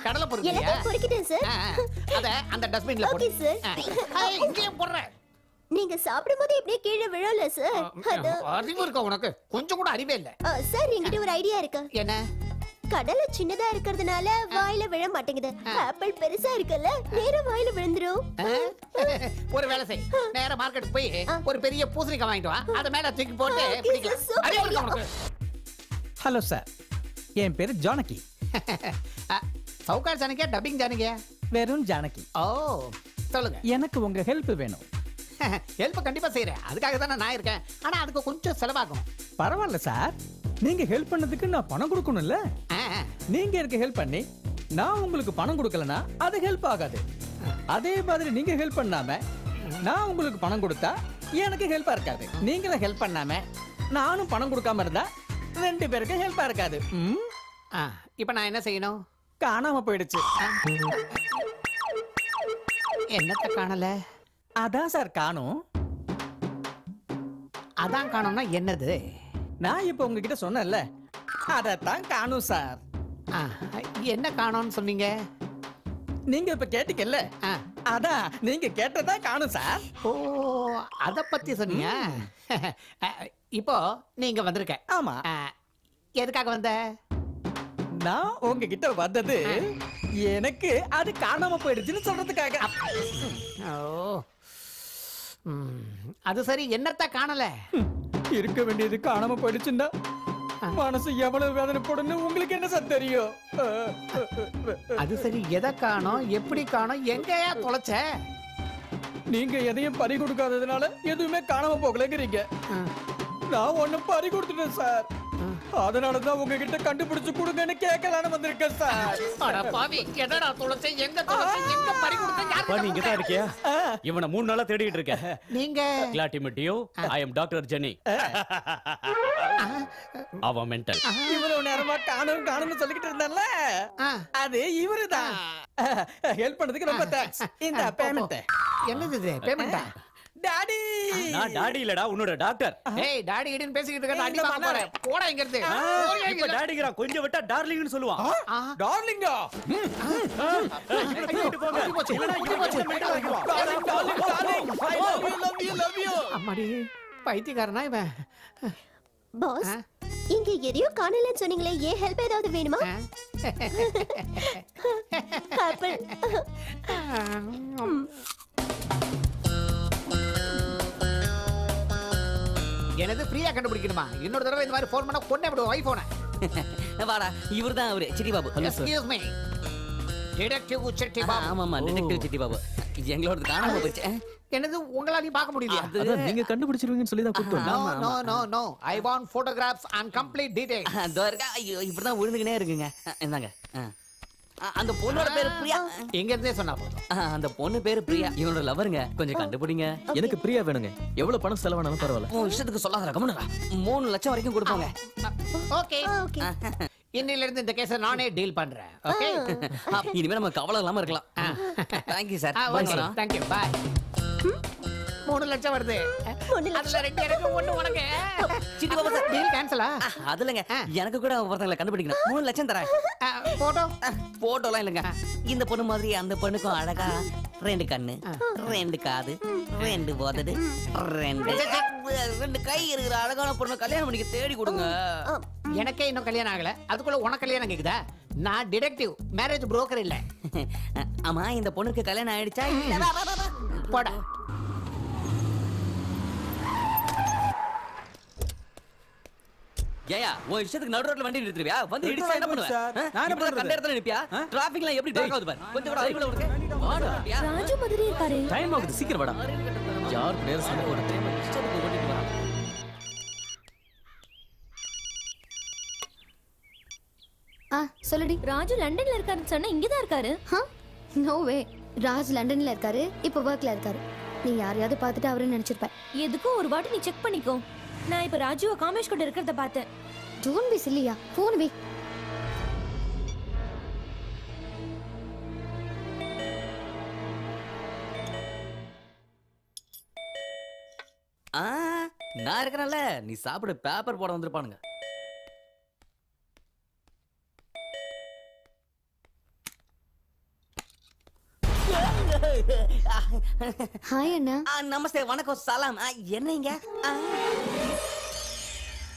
கடலை பொறுக்கிறியா? எல்லாம் பொறுக்கிட்டேன் சார். அத அந்த டஸ்ட்பின்ல போடு. Okay sir. இங்கேயே போடுற. நீங்க சாப்பிடும்போது இப்படியே கீழே விழல சார். அது அறிவு இருக்கா உனக்கு? கொஞ்சம் கூட அறிவே இல்ல. சார், என்கிட்ட ஒரு ஐடியா இருக்கு. என்ன? கடலை சின்னதா இருக்கிறதுனால வாயில விழ மாட்டேங்குது. ஆப்பிள் பெருசா இருக்குல்ல, நேரா வாயில விழுந்துரும். ஒரு வேலை செய். நேரா மார்க்கெட் போய் ஒரு பெரிய பூசணிக்காய் வாங்கிட்டு வா. அத மேல தூக்கி போட்டு பிடிக்கலாம். அறிவு இருக்கா உனக்கு? ஹலோ சார், என் பேரு ஜானகி. சவுகார் ஜானகியா, டப்பிங் ஜானகியா? வெறும் ஜானகி. ஓ, சொல்லுங்க. எனக்கு உங்க ஹெல்ப் வேணும். ஹெல்ப் கண்டிப்பா செய்யறேன். அதுக்காக தானே நான் இருக்கேன். ஆனா அதுக்கு கொஞ்சம் செலவாகும். பரவாயில்ல சார், நீங்க ஹெல்ப் பண்ணதுக்கு நான் பணம் கொடுக்கணும்ல. நீங்க எனக்கு ஹெல்ப் பண்ணி நான் உங்களுக்கு பணம் கொடுக்கலனா அது ஹெல்ப் ஆகாது. அதே மாதிரி நீங்க ஹெல்ப் பண்ணாம நான் உங்களுக்கு பணம் கொடுத்தா எனக்கு ஹெல்ப்பா இருக்காது. நீங்களும் ஹெல்ப் பண்ணாம நானும் பணம் கொடுக்காம இருந்தா ரெண்டு பேருக்கு ஹெல்ப்பா இருக்காது. இப்ப நான் என்ன செய்யணும்? காணாம போயிடுச்சு. என்னத்த காணல? அதான் சார் காணும். அதான் காணும்னா என்னது? நான் இப்ப உங்ககிட்ட சொன்னேன்ல, அதத்தான் காணும் சார். என்ன காணும்னு சொன்னீங்க? நீங்க இப்ப கேட்டீங்கல்ல, அதான் நீங்க கேட்டதா காணும் சார். ஓ, அத பத்தி சொன்னீங்க. இப்போ நீங்க வந்திருக்க. ஆமா. எதுக்காக வந்த? நான் உங்ககிட்ட வந்தது எனக்கு அது காணாம போயிடுச்சுன்னு சொல்றதுக்காக. ஓ, அது சரி. என்னத்த காணல? இருக்க வேண்டியது காணாம போயிடுச்சுன்னா மனசு எவ்வளவு வேதனைப்படுன்னு உங்களுக்கு என்ன சார் தெரியும்? அது சரி, எதை காணோம், எப்படி காணோம், எங்கயா தொலைச்ச? நீங்க எதையும் பறி கொடுக்காததுனால எதுவுமே காணாம போகலங்கிறீங்க. நான் ஒண்ணு பறி கொடுத்துட்டேன் சார். அதனாலதான் உங்ககிட்ட கண்டுபிடிச்சு கொடுங்கன்னு கேட்கலான்னு வந்திருக்கேன் சார். அட பாவி, என்னடா தொலைச்ச? எங்க தொலைச்ச? எங்க பறி கொடுத்த? நீங்க தான் இருக்கியா? இவனை 3 நாளா தேடிட்டு இருக்கேன். நீங்க கிளாட்டிமிட்டியோ, ஐ அம் டாக்டர் ஜெனி. அவ மென்டல். இவ்வளவு நேரமா காணும்னு சொல்லிக்கிட்டு இருந்தால, அது இவருதான். ஹெல்ப் பண்ணதுக்கு ரொம்ப தேங்க்ஸ். இந்த பேமெண்ட். என்னது இது? பேமெண்டா? டாடி. நான் டாடி இல்லடா, உன்னோட டாக்டர். ஏய், டாடி கிட்ட பேசிக்கிட்டு இருக்க. அடி வாங்க போறேன். போடா இங்க இருந்து. இப்ப டாடிங்கறா, கொஞ்சம் விட்டா டார்லிங்னு சொல்லுவான். டார்லிங்கா? இட்டு போங்க. இல்லடா, இங்க போச்சு. Darling, I love you. அம்மாடி, பைத்தியக்காரனா இவன். பாஸ் இங்க எதையோ காணலன்னு சொன்னீங்களே, ஏன் ஹெல்ப் ஏதாவது வேணுமா? ஆப்பிள். எனது ஃப்ரீயா கண்டுபிடிக்கணுமா? இன்னொரு தடவை இந்த மாதிரி ஃபோன் பண்ணா கொன்னே விடுவோம் ஐபோனை. வாடா, இவர்தான் அவரு city Babu. Excuse me. Detective city Babu. ஆமாமா, டிடெக்டிவ் சிட்டி பாபு. எங்களோட காணாம போச்சு. என்னது உங்களால பார்க்க முடியல? அதான் நீங்க கண்டுபிடிச்சிருவீங்கன்னு சொல்லி தான் கூப்பிட்டோம். No I want photographs and complete details. தோர்கா, ஐயோ இப்படிதான் விழுந்துக்கினே இருக்குங்க. இந்தாங்க. அந்த பொண்ணோட பேரு பிரியா. எங்க இருந்தே சொன்னா போதும். அந்த பொண்ணு பேரு பிரியா, இவனோட லவருங்க. கொஞ்சம் கண்டுபிடிங்க. எனக்கு பிரியா வேணுங்க. எவ்வளவு பணம் செலவானாலும் பரவாயில்ல. உன் இஷ்டத்துக்கு சொல்லாத, கம்முனு 3 லட்சம் வரைக்கும் கொடுப்பாங்க. ஓகே. இன்னில இருந்து இந்த கேஸை நானே டீல் பண்றேன். ஓகே. இனிமே நம்ம கவலை இல்லாம இருக்கலாம். Thank you sir. தேங்க்யூ. பாய். 3 லட்சம் வருது. அதுல 2 எனக்கு 1 உனக்கு. சிட்டி பாபு சார், டீல் கேன்சலா? அதுலங்க எனக்கு கூட ஒருத்தங்களை கண்டுபிடிக்கணும். 3 லட்சம் தரேன். போட்டோலாம் இல்லைங்க. இந்த பொண்ணு மாதிரி அந்த பொண்ணுக்கும் அழகா 2 கண்ணு, 2 காது, 2 உதடு, 2 கை இருக்கிற அழகான பொண்ணு கல்யாணம் பண்ணிக்க தேடி கொடுங்க. எனக்கே இன்னும் கல்யாணம் ஆகல, அதுக்குள்ள உனக்கு கல்யாணம் கேக்குதா? நான் டிடெக்டிவ், மேரேஜ் புரோக்கர் இல்ல. ஆமா, இந்த பொண்ணுக்கு கல்யாணம் ஆயிடுச்சா? போடா. ஏயா, உன் இஷ்டத்துக்கு நடு ரோட்ல வண்டி நிறுத்துறியா? வந்து இடிச்சா என்ன பண்ணுவ? நான் என்ன கண்ட இடத்துல நிப்பியா? டிராஃபிக்ல எப்படி டாக் ஆகுது பாரு. கொஞ்சம் கூட அறிவுல உனக்கு. வாடா. ராஜு மாதிரி இருக்காரு. டைம் ஆகுது, சீக்கிரம் வாடா. யார் நேரா சண்டை போட டைம் இஷ்டத்துக்கு ஓட்டிட்டு வரான். சொல்லுடி. ராஜு லண்டன்ல இருக்காருன்னு சொன்னா இங்க தான் இருக்காரு. நோ வே. ராஜ் லண்டன்ல இருக்காரு, இப்போ வர்க்ல இருக்காரு. நீ யாரையாவது பார்த்துட்டு அவரு நினைச்சிருப்ப. எதுக்கும் ஒரு வாட்டி நீ செக் பண்ணிக்கோ. நான் இப்ப ராஜுவ காமேஷ் கூட இருக்கிறத பார்த்தேன். டோன்ட் பி சில்லியா. போன் வே. நான் இருக்கறேன்ல, நீ சாப்பிடு. பேப்பர் போட வந்திருப்பானுங்க. ஹாய் அண்ணா. நமஸ்தே, வணக்கம், சலாம். என்னங்க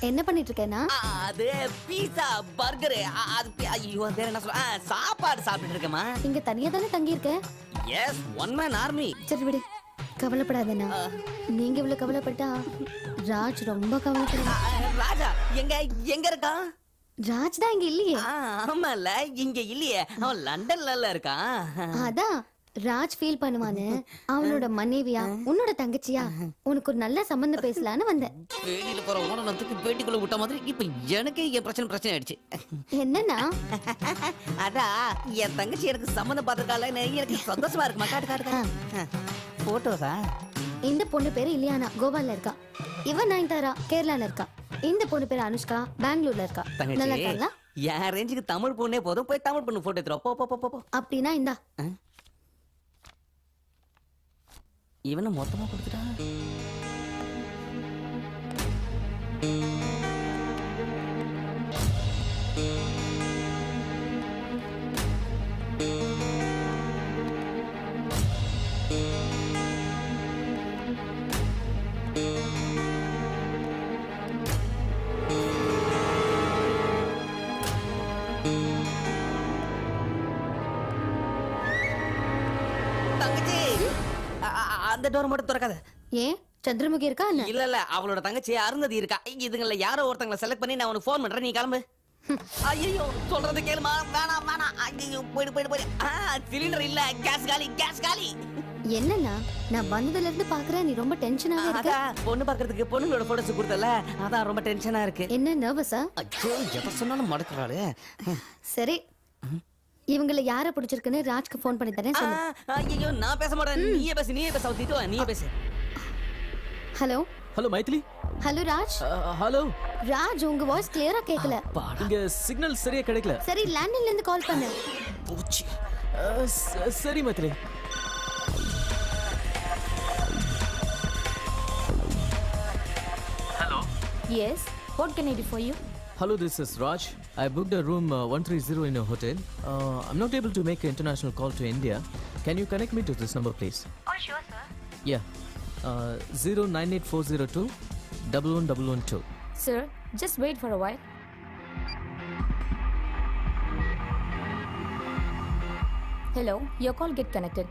என்ன பண்ணிட்டு இருக்கேன்னா? அது பீஸா, பர்கர், அது ஐயோ வேற என்ன சொல்ல, சாப்பாடு சாப்பிட்டு இருக்கேமா. இங்க தனியா தானே தங்கி இருக்க? Yes, one man army. சரி விடு, கவலைப்படாதண்ணா. நீங்க இவ்வளவு கவலைப்பட்டா ராஜ் ரொம்ப கவலைப்படுறான். ராஜா எங்க எங்க இருக்கான்? ராஜ் தான் இங்க இல்லையே. ஆமால, இங்க இல்லையே. அவன் லண்டன்ல இருக்கான். அதான் ராஜ் ஃபீல் பண்ணுவானு அவனோட மனைவியா உன்னோட தங்கச்சியா உனக்கு ஒரு நல்ல சம்பந்தம் பேசலான்னு வந்தேன். பேட்டியில போற உனக்கு பேட்டிக்குள்ள விட்ட மாதிரி இப்ப எனக்கு என் பிரச்சனை ஆயிடுச்சு. என்னன்னா, அதான் என் தங்கச்சி எனக்கு சம்பந்தம் பார்த்திருக்கால, எனக்கு சந்தோஷமா இருக்குமா. காட்டு போட்டோஸா? இந்த பொண்ணு பேரு இலியானா, கோவால இருக்கா. இவன் நயன்தாரா, கேரளால இருக்கா. இந்த பொண்ணு பேரு அனுஷ்கா, பெங்களூர்ல இருக்கா. நல்லா இருக்காங்களா? என் ரேஞ்சுக்கு தமிழ் பொண்ணே போதும், போய் தமிழ் பொண்ணு போட்டோ எடுத்துரும். போ போ போ. அப்படின்னா இந்தா. இவனை மொத்தமா கொடுத்துட்டா. தங்கச்சி, அந்த டோர் மட்டும் திறக்காத. ஏன் சந்திரமுகி இருக்கா? இல்ல, அவளோட தங்கச்சி அருந்ததி இருக்கா. இதுங்கள யாரோ ஒருத்தங்களை செலக்ட் பண்ணி நான் உனக்கு ஃபோன் பண்றேன், நீ கிளம்பு. ஐயோ, சொல்றது கேளுமா. வேணாம். ஐயோ, போயிடு. சிலிண்டர் இல்ல, கேஸ் காலி. என்னன்னா, நான் வந்ததுல இருந்து பாக்குறேன் நீ ரொம்ப டென்ஷனாவே இருக்க. பொண்ணு பாக்குறதுக்கு பொண்ணுங்களோட போட்டோஸ் கொடுத்தல, அதான் ரொம்ப டென்ஷனா இருக்கு. என்ன நர்வஸா? ஐயோ, எதை சொன்னாலும் மடக்குறாளே. சரி, இவங்கள யார பிடிச்சிருக்குன்னு ராஜ்க்கு ஃபோன் பண்ணி தரேன் சொல்லு. ஐயோ, நான் பேச மாட்டேன். நீயே பேசு. அவ நீயே பேசு. Hello Maithili. Hello Raj. Hello Raj, உங்க வாய்ஸ் கிளியரா கேக்கல. இங்க சிக்னல் சரியா கிடைக்கல. சரி, லேண்ட்லைன்ல இருந்து கால் பண்ணு. பூச்சி. சரி Maithili. Hello. Yes. What can I do for you? Hello, this is Raj. I booked a room 130 in a hotel. I'm not able to make an international call to India. Can you connect me to this number, please? Oh, sure, sir. Yeah. 098402 11112. Sir, just wait for a while. Hello, your call get connected.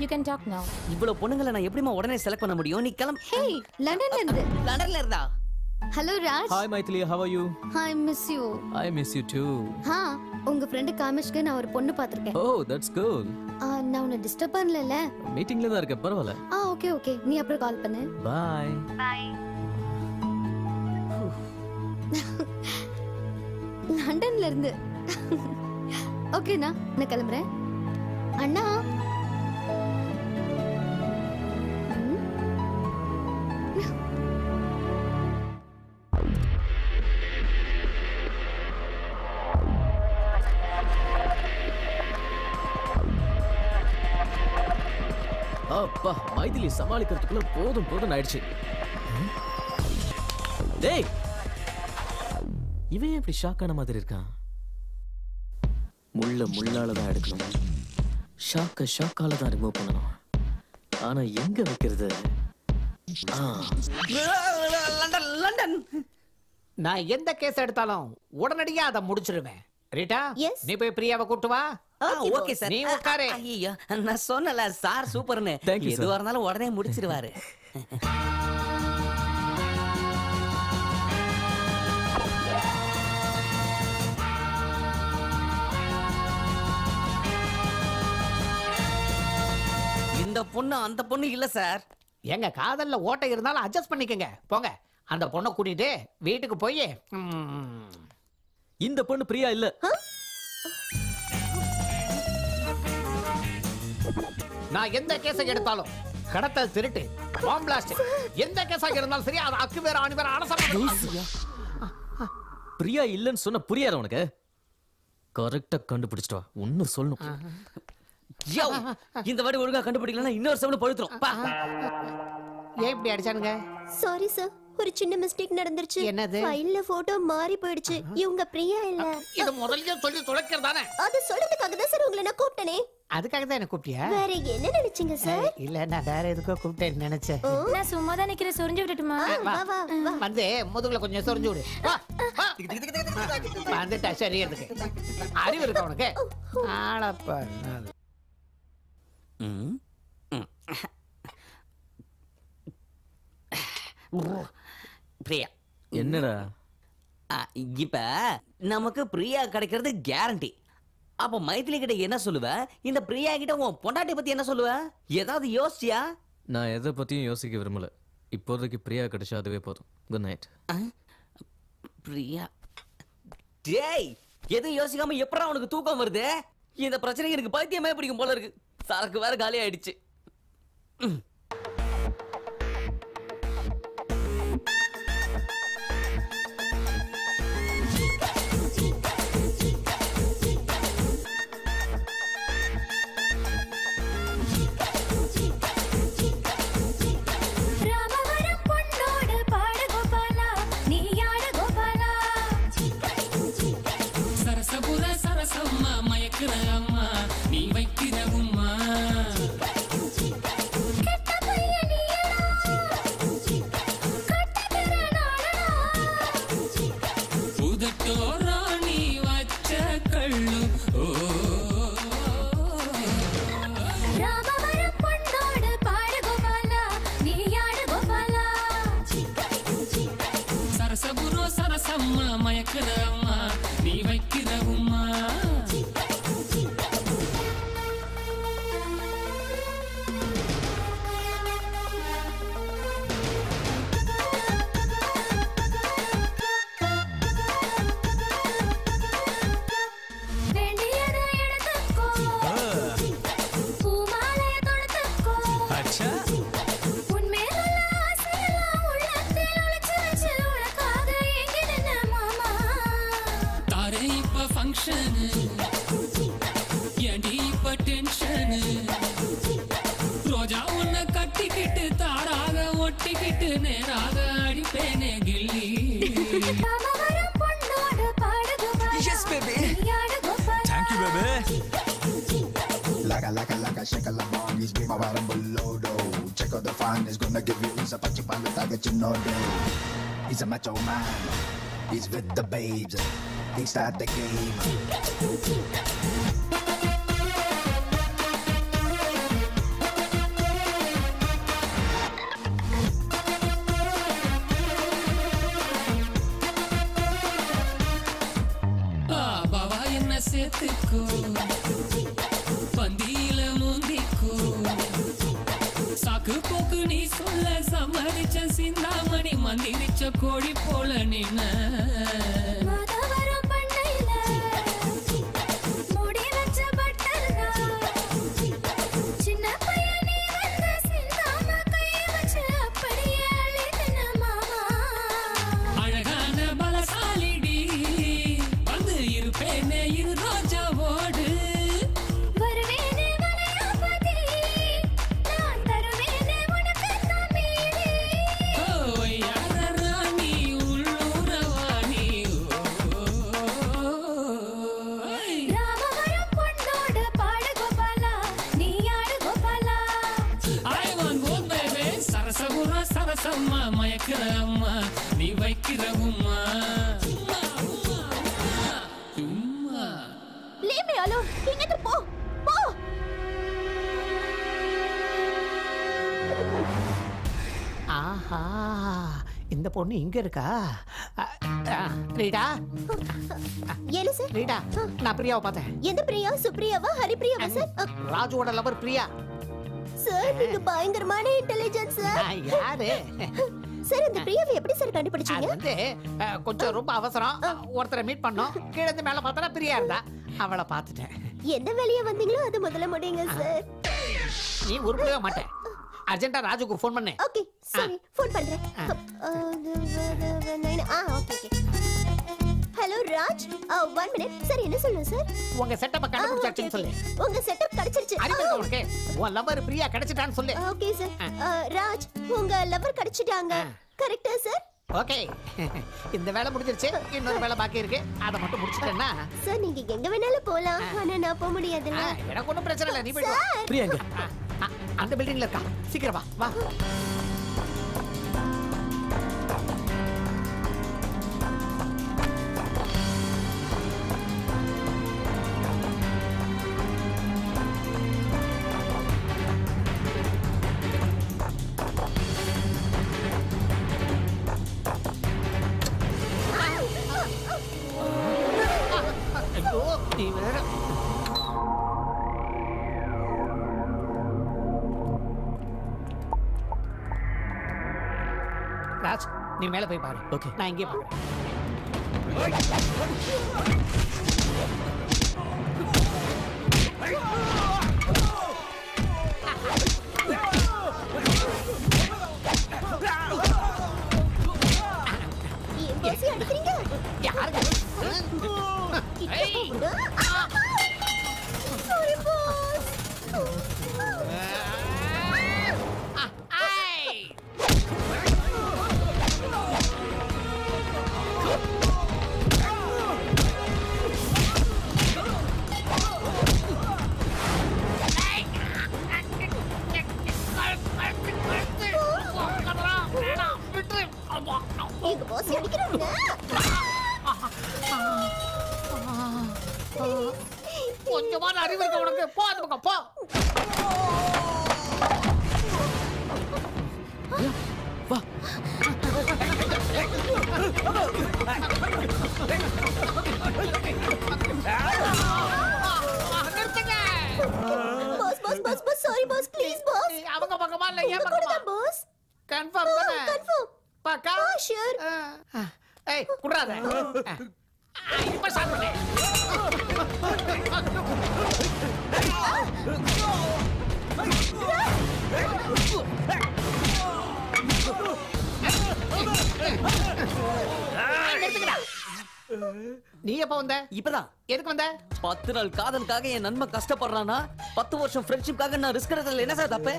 You can talk now. இவ்வளவு பொண்ணுங்களை நான் எப்படிமா உடனே செலக்ட் பண்ண முடியும்? நீ கிளம்பு. Hey, லண்டன்ல இருந்து. லண்டன்ல இருந்தா? Hello Raj. Hi Maithili, how are you? I miss you. I miss you too. உங்க ஃப்ரெண்ட் காமிஷ்க்கு நான் ஒரு பொண்ணு பாத்திருக்கேன். Oh, that's cool. நான் உன்னை டிஸ்டர்ப் பண்ணலல? மீட்டிங்ல தான் இருக்க, பரவாயில்லை. ஓகே. நீ அப்புறம் கால் பண்ணு. Bye. Bye. லண்டன்ல இருந்து. ஓகேண்ணா, நான் கிளம்புறேன். அண்ணா. அப்பா, மைதிலி சமாளிக்கிறதுக்குள்ள போதும் ஆயிடுச்சு. டேய், இவன் எப்படி ஷாக்கான மாதிரி இருக்கான்? முள்ளால தான் எடுக்கணும், ஷாக்கால தான் ரிமூவ் பண்ணணும். ஆனா எங்க வைக்கிறது? லண்டன். நான் எந்த கேஸ் எடுத்தாலும் உடனடியா அதை முடிச்சிருவேன். ரீட்டா, நீ போய் பிரியாவை கூட்டு வா. Okay sir. நீ உட்காரு. ஐயோ, நான் சொன்னல சார் சூப்பர்னு. எதுவா இருந்தாலும் உடனே முடிச்சிருவாரு. இந்த பொண்ணு அந்த பொண்ணு இல்ல சார். எங்க காதல்ல ஓட்டை இருந்தாலும் அட்ஜஸ்ட் பண்ணிக்கங்க. போங்க, அந்த பொண்ணை கூட்டிட்டு வீட்டுக்கு போய். இந்த பொண்ணு பிரியா இல்ல. நான் எந்த கேஸை எடுத்தாலும், கடத்தல், திருட்டு, பாம் பிளாஸ்ட், எந்த கேஸாக இருந்தாலும் சரி, அது அக்கு வேற ஆணி வேற அலச. பிரியா இல்லன்னு சொன்ன புரியாத உனக்கு? கரெக்டா கண்டுபிடிச்சிட்டா. ஒன்னு சொல்லணும். இந்த வாடி ஒழுங்கா கண்டுபிடிக்கலன்னா இன்னொரு செவன பழுத்துரும். ஏன் இப்படி அடிச்சானுங்க? சாரி சார், ஒரு சின்ன மிஸ்டேக் நடந்துருச்சு. என்னது? ஃபைல்ல போட்டோ மாறி போயிடுச்சு. இவங்க பிரியா இல்ல. இது முதல்லயே சொல்லி தொலைக்கிறதானே? அது சொல்றதுக்காக தான் சார் உங்களை நான் கூப்பிட்டனே. அதுக்காக தான் என்ன கூப்பிட்டியா? வேற என்ன நினைச்சீங்க சார்? இல்ல, நான் வேற எதுக்கோ கூப்பிட்டேன்னு நினைச்சேன். நான் சும்மா தான் நிக்கிறேன், சொரிஞ்சு விட்டுட்டுமா? வந்து முதுகுல கொஞ்சம் சொரிஞ்சு விடு. வந்துட்டா சரியறதுக்கு. அறிவு இருக்கா உனக்கு? ஆளப்பா. பிரியா என்னடா? இப்ப நமக்கு பிரியா கிடைக்கிறது கேரண்டி. அப்ப மைதிலி கிட்ட என்ன சொல்லுவ? இந்த பிரியா கிட்ட உன் பொண்டாட்டி பத்தி என்ன சொல்லுவ? ஏதாவது யோசிச்சியா? நான் எதை பத்தியும் யோசிக்க விரும்பல. இப்போதைக்கு பிரியா கிடைச்சா அதுவே போதும். Good night. பிரியா, டேய், எதுவும் யோசிக்காம எப்படா உனக்கு தூக்கம் வருது? இந்த பிரச்சனை எனக்கு பைத்தியமே பிடிக்கும் போல இருக்கு. சரக்கு வேற காலி ஆயிடுச்சு. Shake a la bong, he's be my bottom below though. Check out the fine, it's gonna give you a pachi panda taga chinodo. He's a macho man. He's with the babes. They start the game. பாவா என்ன சேர்த்துக்கோ பந்தியில முந்திக்கோ சாக்கு போக்கு நீ சொல்ல சம்மதிச்ச சிந்தாமணி மந்திரிச்ச கோழி போல நின்ன சரசம்மா மயக்கிற அம்மா நீ வைக்கிற உம்மா சும்மா leave me alone இங்க போ போ ஆஹா இந்த பொண்ணு இங்க இருக்கா ரீடா என்ன சார் ரீடா நான் பிரியாவை பார்த்தேன் எந்த பிரியா சுப்ரியாவா ஹரிப்ரியாவா சார் ராஜுவோட லவர் பிரியா சார் நீங்க பயங்கரமான இன்டெலிஜென்ஸ் சார் யாரு சார் இந்த பிரியாவை எப்படி சார் கண்டுபிடிச்சீங்க வந்து கொஞ்சம் ரொம்ப அவசரம் ஒருத்தரை மீட் பண்ணோம் கீழ இருந்து மேல பார்த்தா பிரியா இருந்தா அவளை பார்த்துட்டேன் எந்த வேலையா வந்தீங்களோ அது முதல்ல முடியுங்க சார் நீ உருப்படவே மாட்டேன் அர்ஜென்ட்டா ராஜுக்கு ஃபோன் பண்ணு ஓகே சரி ஃபோன் பண்றேன் okay hello Raj 1 minute sir என்ன சொல்லுங்க சார் உங்க செட்டப்ப கண்டுபிடிச்சாச்சுன்னு சொல்லு உங்க செட்டப் கிடைச்சிருச்சு அறிவு உனக்கு உன் லவர் பிரியா கிடைச்சிட்டான்னு சொல்லு ஓகே சார் ராஜ் உங்க லவர் கிடைச்சிட்டாங்க கரெக்ட்டா சார் ஓகே இந்த வேலை முடிஞ்சிருச்சு இன்னொரு வேலை பாக்கி இருக்கு அதை மட்டும் முடிச்சிட்டேன்னா சார் நீங்க எங்க வேணாலும் போலாம் ஆனா நான் போக முடியாதுல்ல எனக்கு ஒன்றும் பிரச்சனை இல்லை நீ போய் பிரியா எங்க அந்த பில்டிங்ல இருக்கா சீக்கிரம் வா வா ராஜ் நீ மேல போய் பாரு ஓகே நான் இங்கே பாக்குறேன் யாருக்கு சாரி பாஸ் எங்க பாஸ் அடிக்கிறாங்க கொஞ்சமான அறிவு இருக்க உனக்கு போ அந்த பக்கம் போ வா boss boss boss boss sorry boss please boss அவங்க பக்கமா இல்ல ஏன் பக்கமா பாஸ் கன்ஃபார்ம் தானே கன்ஃபார்ம் பக்கா ஷூர் ஏய் குடுறாத இப்ப ஸ்டார்ட் பண்ணு நிறுத்துங்கடா நீ எப்ப வந்த? இப்பதான். எதுக்கு வந்த? 10 நாள் காதலுக்காக என் நண்பன் கஷ்டப்படுறானா 10 வருஷம் ஃப்ரெண்ட்ஷிப்காக நான் ரிஸ்க் எடுக்கிறதுல என்ன சார் தப்பு?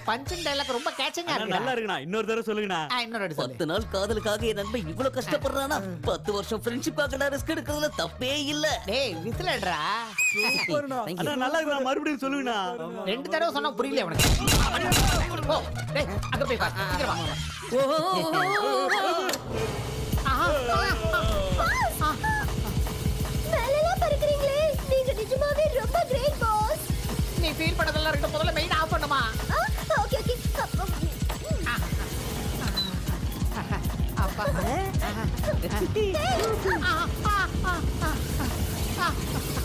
பஞ்சிங் டயலாக் ரொம்ப கேட்சிங்கா இருக்கு. நல்லா இருக்குண்ணா. இன்னொரு தடவை சொல்லுங்கண்ணா. இன்னொரு தடவை சொல்லு. 10 நாள் காதலுக்காக என் நண்பன் இவ்வளவு கஷ்டப்படுறானா 10 வருஷம் ஃப்ரெண்ட்ஷிப்காக நான் ரிஸ்க் எடுக்கிறதுல தப்பே இல்ல. டேய் விசிலடா. சூப்பர்ண்ணா. அண்ணா நல்லா இருக்குண்ணா. மறுபடியும் சொல்லுங்கண்ணா. 2 தடவை சொன்னா புரியல உனக்கு. ஓ டேய் அங்க போய் பாரு. இங்க வா. மேலலாம் பறக்குறீங்களே நீங்க நிஜமாவே ரொம்ப கிரேட் பாஸ். நீ ஃபீல் பண்ணதெல்லாம் ரெண்டு முதல்ல மெயின் ஆஃப் பண்ணுமா? Okay okay. அப்பா.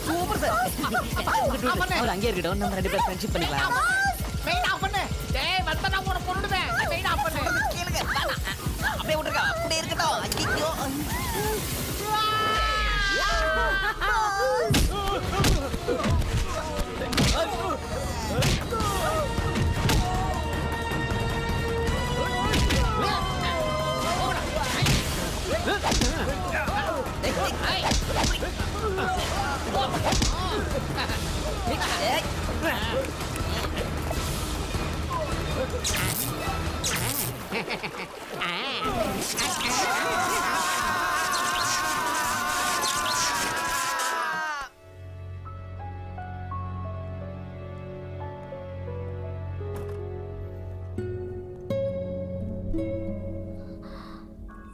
Super sir. அவர் அங்கே இருக்கட்டும். நம்ம ரெண்டு பேரும் ஃப்ரெண்ட்ஷிப் பண்ணிக்கலாம். மெயின் ஆஃப் பண்ணு. டேய் வந்த நான் உன கொன்னுடுவேன். மெயின் ஆஃப் பண்ணு. கேளுங்க. அப்படியே விட்டுருங்க. அப்படியே இருக்கட்டும். ஐயோ.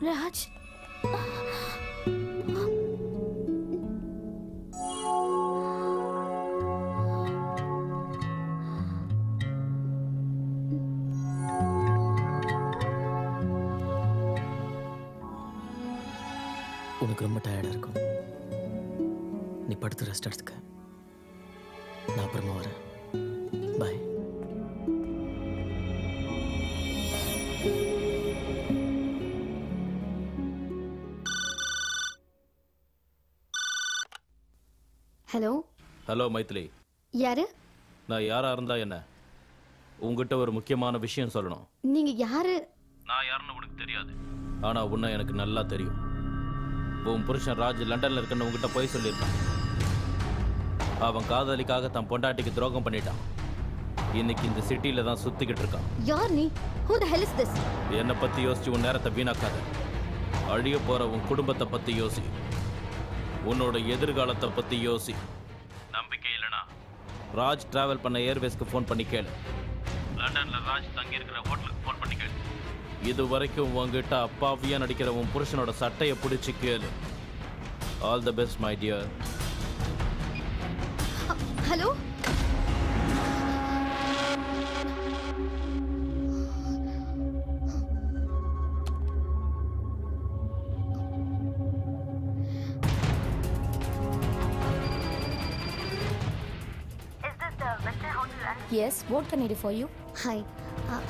ராஜ் உனக்கு ரொம்ப டயர்டாக இருக்கும். நீ படுத்து ரெஸ்ட் எடுத்துக்க. நான் அப்புறமா வரேன். பாய். ஹலோ. ஹலோ மைத்திலி. யாரு? நான் யாரா இருந்தா என்ன? உங்ககிட்ட ஒரு முக்கியமான விஷயம் சொல்லணும். நீங்க யாரு? நான் யாருன்னு உனக்கு தெரியாது. ஆனா உன்னை எனக்கு நல்லா தெரியும். உன் புருஷன் ராஜ் லண்டன்ல இருக்குன்னு உங்ககிட்ட போய் சொல்லியிருக்கான். அவன் காதலிக்காக தன் பொண்டாட்டிக்கு துரோகம் பண்ணிட்டான். இன்னைக்கு இந்த சிட்டில தான் சுத்திக்கிட்டு இருக்கான். யார் நீ? Who the hell is this? என்னை பத்தி யோசிச்சு உன் நேரத்தை வீணாக்காத. அழிய போற உன் குடும்பத்தை பத்தி யோசி. உன்னோட எதிர்காலத்தை பத்தி யோசி. நம்பிக்கை இல்லைனா ராஜ் டிராவல் பண்ண ஏர்வேஸ்க்கு ஃபோன் பண்ணி கேளு. லண்டன்ல ராஜ் தங்கி இருக்கிற ஹோட்டலுக்கு ஃபோன் பண்ணி கேளு. இது வரைக்கும் உங்ககிட்ட அப்பாவியா நடிக்கிற உன் புருஷனோட சட்டையை பிடிச்சி கேளு. All the best my dear. Hello. Yes, what can I do for you? Hi,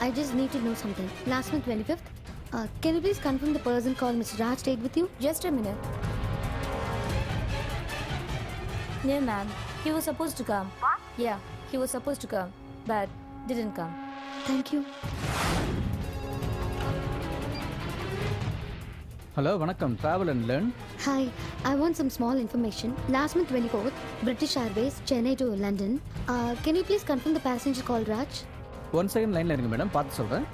I just need to know something. Last month 25th, can you please confirm the person called Mr. Raj stayed with you? Just a minute. No, ma'am. He was supposed to come. What? Yeah, he was supposed to come, but didn't come. Thank you. Hello வணக்கம். Travel and learn. Hi, I want some small information. Last month 24th, British Airways, Chennai to London. Can you please confirm the passenger called Raj? 1 second லைனில் இருங்க மேடம், பார்த்து சொல்கிறேன்.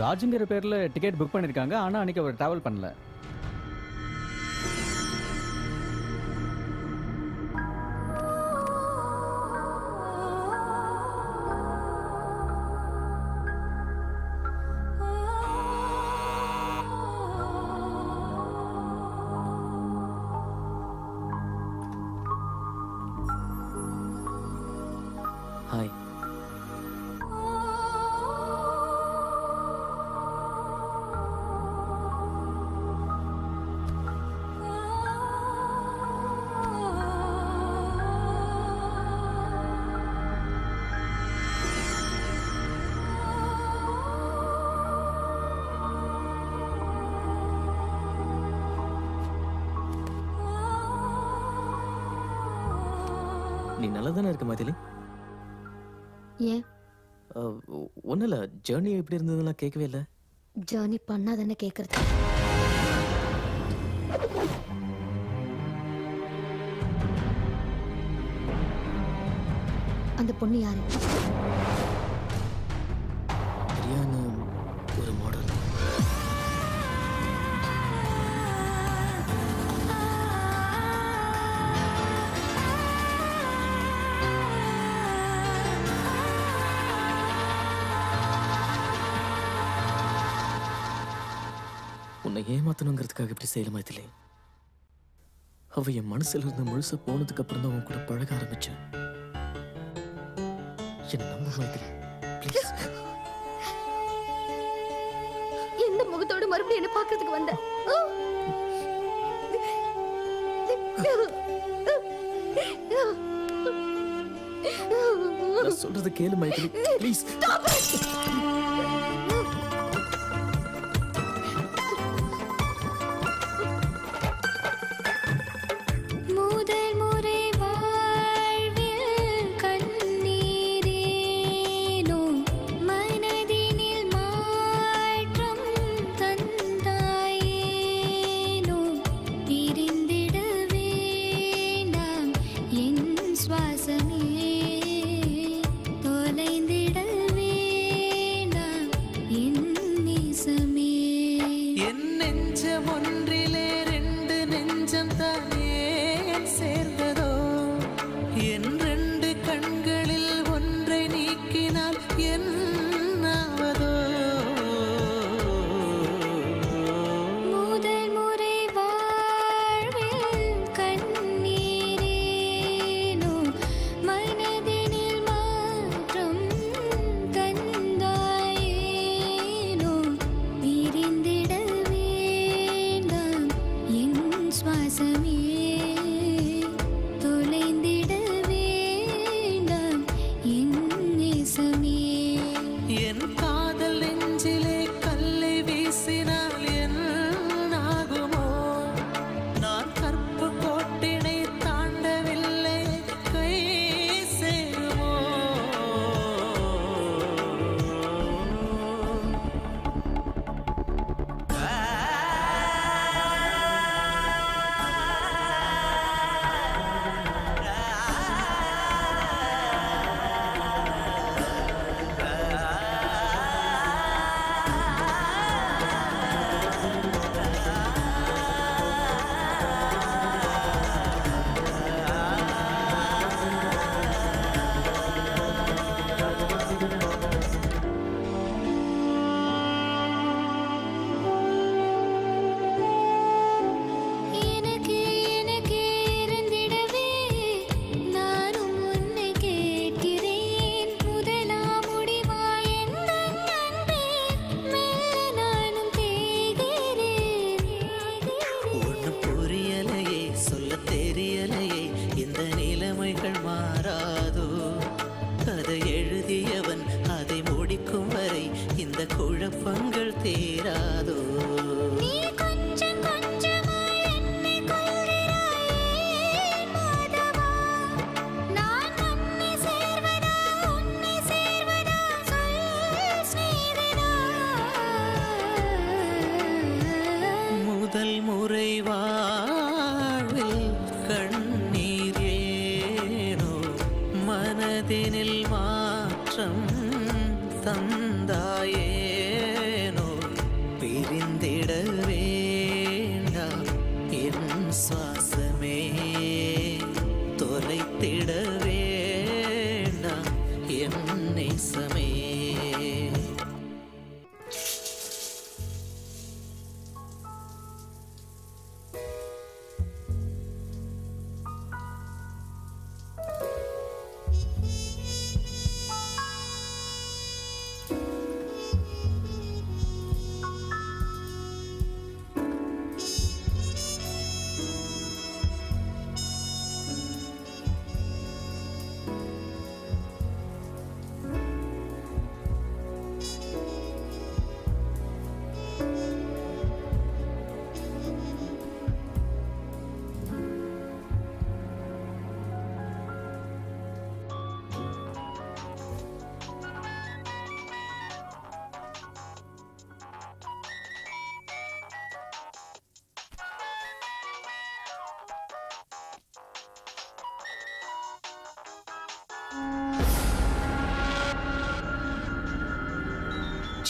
ராஜுங்கிற பேரில் டிக்கெட் புக் பண்ணியிருக்காங்க. ஆனால் அன்றைக்கி அவர் ட்ராவல் பண்ணல. ஹாய். நீ நல்லா தானே இருக்க மைதிலி? ஏன்? ஒன்றும் இல்லை, ஜேர்னி எப்படி இருந்ததுலாம் கேட்கவே இல்லை. ஜேர்னி பண்ணாதானே கேட்குறது. அந்த பொண்ணு யாரு? பிரியான்னு ஒரு மாடல். உன்னை ஏமாத்தணுங்கிறதுக்காக இப்படி செய்யல மைதிலி. அவ என் மனசுல இருந்து முழுசா போனதுக்கு அப்புறம் தான் உன் கூட பழக ஆரம்பிச்சேன். என்ன நம்ப மைதிலி, ப்ளீஸ். எந்த முகத்தோட மறுபடியும் என்ன பார்க்கிறதுக்கு வந்த? நான் சொல்றது கேளு Maithili, please.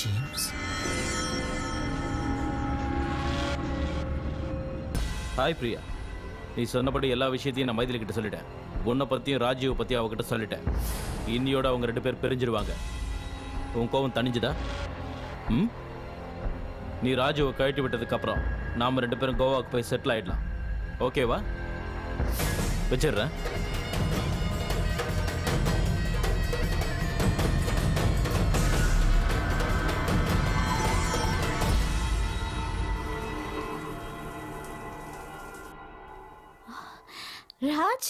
James. Hi Priya, நீ சொன்னபடி எல்லா விஷயத்தையும் நான் மைதிலி கிட்ட சொல்லிட்டேன். உன்னை பற்றியும் ராஜீவை பற்றியும் அவகிட்ட சொல்லிட்டேன். இன்னியோட அவங்க 2 பேர் பிரிஞ்சிருவாங்க. உன் கோவம் தணிஞ்சுதா? ம், நீ ராஜுவை கழட்டி விட்டதுக்கு அப்புறம் நாம 2 பேரும் கோவாவுக்கு போய் செட்டில் ஆயிடலாம். ஓகேவா? வச்சிடுறேன். ராஜ்,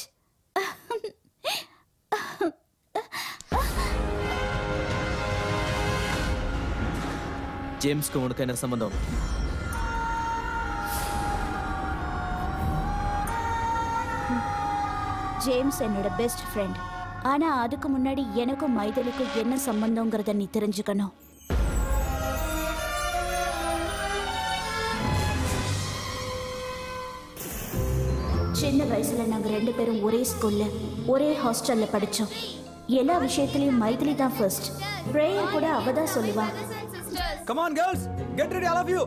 ஜேம்ஸ்க்கு உனக்கு என்ன சம்பந்தம்? ஜேம்ஸ் என்னோட பெஸ்ட் ஃப்ரெண்ட். ஆனா அதுக்கு முன்னாடி எனக்கும் மைதிலிக்கும் என்ன சம்பந்தங்கிறத நீ தெரிஞ்சுக்கணும். சின்ன வயசுல நாங்க 2 பேரும் ஒரே ஸ்கூல்ல ஒரே ஹாஸ்டல்ல படிச்சோம். எல்லா விஷயத்திலயும் மைதிலி தான் ஃபர்ஸ்ட். பிரேயர் கூட அவ தான் சொல்லுவா. Come on girls, get ready all of you.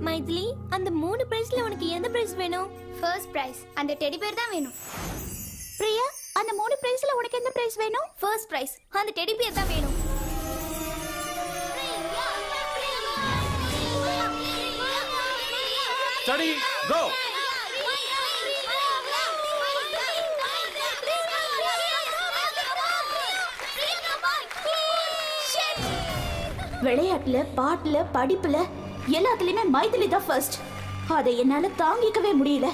Maithili, அந்த 3 பிரைஸ்ல உனக்கு எந்த பிரைஸ் வேணும்? First prize. அந்த டெடி பேர் தான் வேணும். பிரியா, அந்த 3 பிரைஸ்ல உனக்கு எந்த பிரைஸ் வேணும்? First prize. அந்த டெடி பேர் தான் வேணும். Study, go. விளையாட்டுல, பாட்டுல, படிப்புல எல்லாத்துலயுமே மைதிலி தான் ஃபர்ஸ்ட். அதை என்னால தாங்கிக்கவே முடியல.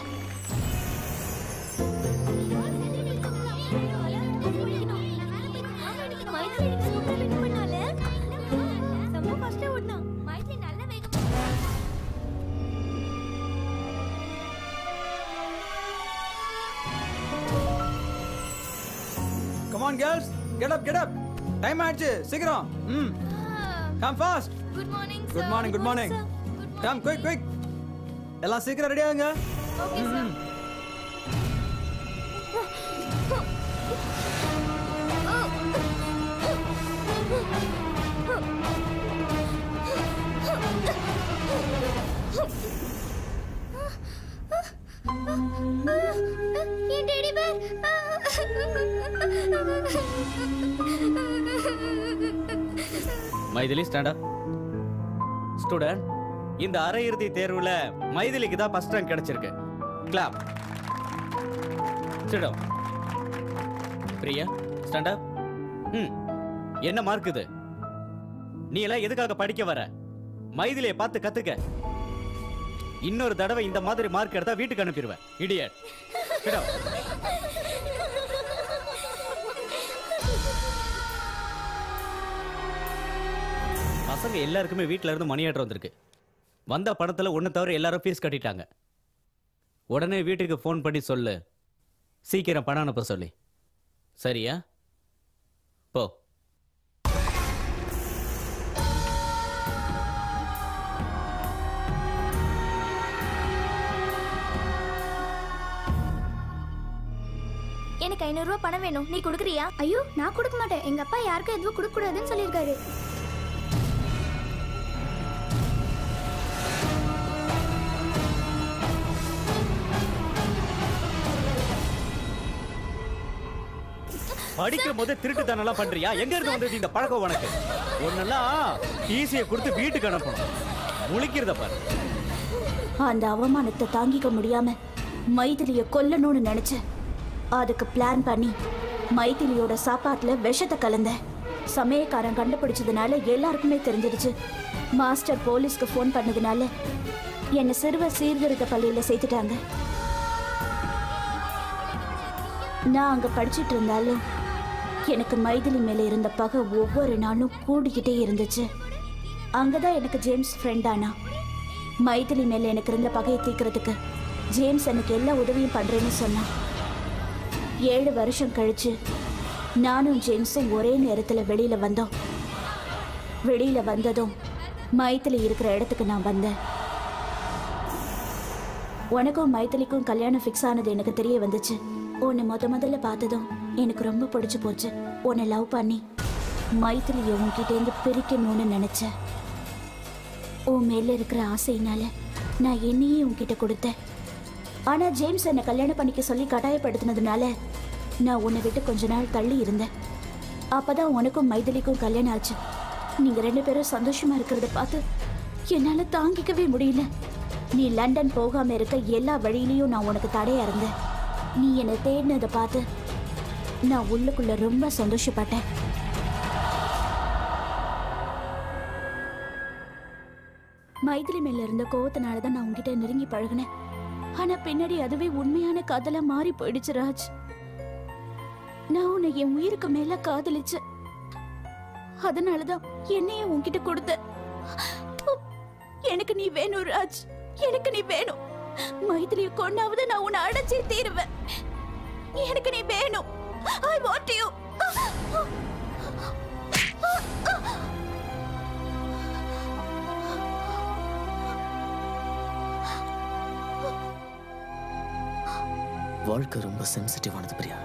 Come on girls, get up, get up. Time ஆயிடுச்சு, சீக்கிரம். Come fast. Good morning, sir. Good morning, good morning. Come quick, quick. எல்லாம் சீக்கிரம் ரெடி ஆகுங்க. Okay, sir. என் teddy bear. Maithili stand up. Student, இந்த அரையிறுதி தேர்வுல மைதிலிக்கு தான் ஃபர்ஸ்ட் ரேங்க் கிடைச்சிருக்கு. Clap. Sit down. Priya, stand up. என்ன மார்க் இது? நீ எல்லாம் எதுக்காக படிக்க வர? மைதிலியை பார்த்து கத்துக்க. இன்னொரு தடவை இந்த மாதிரி மார்க் எடுத்தா வீட்டுக்கு அனுப்பிடுவேன். இடியட். Sit down. பசங்க எல்லாருக்குமே வீட்டில இருந்து மணி ஆர்டர் வந்திருக்கு. வந்த பணத்துல ஒன்று தவிர எல்லாரும் ஃபீஸ் கட்டிட்டாங்க. உடனே வீட்டுக்கு ஃபோன் பண்ணி சொல்லு, சீக்கிரம் பணம் அனுப்ப சொல்லி. சரியா? போ. எனக்கு 500 ரூபாய் பணம் வேணும். நீ கொடுக்குறியா? ஐயோ, நான் கொடுக்க மாட்டேன். எங்க அப்பா யாருக்கும் எதுவும் கொடுக்க கூடாதுன்னு சொல்லியிருக்காரு. படிக்கும் போது திருட்டுத்தனெல்லாம் பண்றியா? எங்க இருந்து வந்தது இந்த பழக்கம் உனக்கு? ஒன்னெல்லாம் ஈஸியை கொடுத்து வீட்டுக்கு அனுப்பணும். முழிக்கிறத பாரு. அந்த அவமானத்தை தாங்கிக்க முடியாம மைதிலிய கொல்லணும்னு நினைச்சேன். அதுக்கு பிளான் பண்ணி மைதிலியோட சாப்பாட்டுல விஷத்தை கலந்தேன். சமயக்காரன் கண்டுபிடிச்சதுனால எல்லாருக்குமே தெரிஞ்சிடுச்சு. மாஸ்டர் போலீஸ்க்கு ஃபோன் பண்ணதுனால என்னை சிறுவர் சீர்திருத்த பள்ளியில சேர்த்துட்டாங்க. நான் அங்க படிச்சுட்டு இருந்தாலும் எனக்கு மைதிலி மேல இருந்த பகை ஒவ்வொரு நாளும் கூடிக்கிட்டே இருந்துச்சு. அங்கதான் எனக்கு ஜேம்ஸ் ஃப்ரெண்ட் ஆனா. மைதிலி மேல எனக்கு இருந்த பகையை தீர்க்கறதுக்கு ஜேம்ஸ் எனக்கு எல்லா உதவியும் பண்றேன்னு சொன்னான். 7 வருஷம் கழிச்சு நானும் ஜேம்ஸும் ஒரே நேரத்துல வெளியில வந்தோம். வெளியில வந்ததும் மைதிலி இருக்கிற இடத்துக்கு நான் வந்தேன். உனக்கும் மைதிலிக்கும் கல்யாணம் ஃபிக்ஸ் ஆனது எனக்கு தெரிய வந்துச்சு. உன்னை முதல்ல பார்த்ததும் எனக்கு ரொம்ப பிடிச்சு போச்சு. உன்னை லவ் பண்ணி மைத்திலியை உன்கிட்ட இருந்து பிரிக்கணும்னு நினைச்சேன். உன் மேல இருக்கிற ஆசையினால நான் என்னையே உன்கிட்ட கொடுத்தேன். ஆனா ஜேம்ஸ் என்னை கல்யாணம் பண்ணிக்க சொல்லி கட்டாயப்படுத்தினதுனால நான் உன்னை விட்டு கொஞ்ச நாள் தள்ளி இருந்தேன். அப்பதான் உனக்கும் மைதிலிக்கும் கல்யாணம் ஆச்சு. நீங்க 2 பேரும் சந்தோஷமா இருக்கிறத பார்த்து என்னால தாங்கிக்கவே முடியல. நீ லண்டன் போகாம இருக்க எல்லா வழியிலையும் நான் உனக்கு தடையா இருந்தேன். நீ என்னை தேடினதை பார்த்து நான் உள்ளுக்குள்ள ரொம்ப சந்தோஷப்பட்டேன். மைதிலி மேல இருந்த கோவத்தினாலதான் நான் உன்கிட்ட நெருங்கி பழகினேன். ஆனா பின்னாடி அதுவே உண்மையான காதலா மாறி போயிடுச்சு ராஜ். நான் உன்னை என் உயிருக்கு மேல காதலிச்சேன். அதனாலதான் என்னையே உன்கிட்ட கொடுத்த. எனக்கு நீ வேணும் ராஜ், எனக்கு நீ வேணும். மைதிலியை கொண்டாவது நான் உன்னை அடைச்சே தீருவேன். எனக்கு நீ வேணும். I want you. வாழ்க்கை ரொம்ப சென்சிட்டிவானது பிரியா.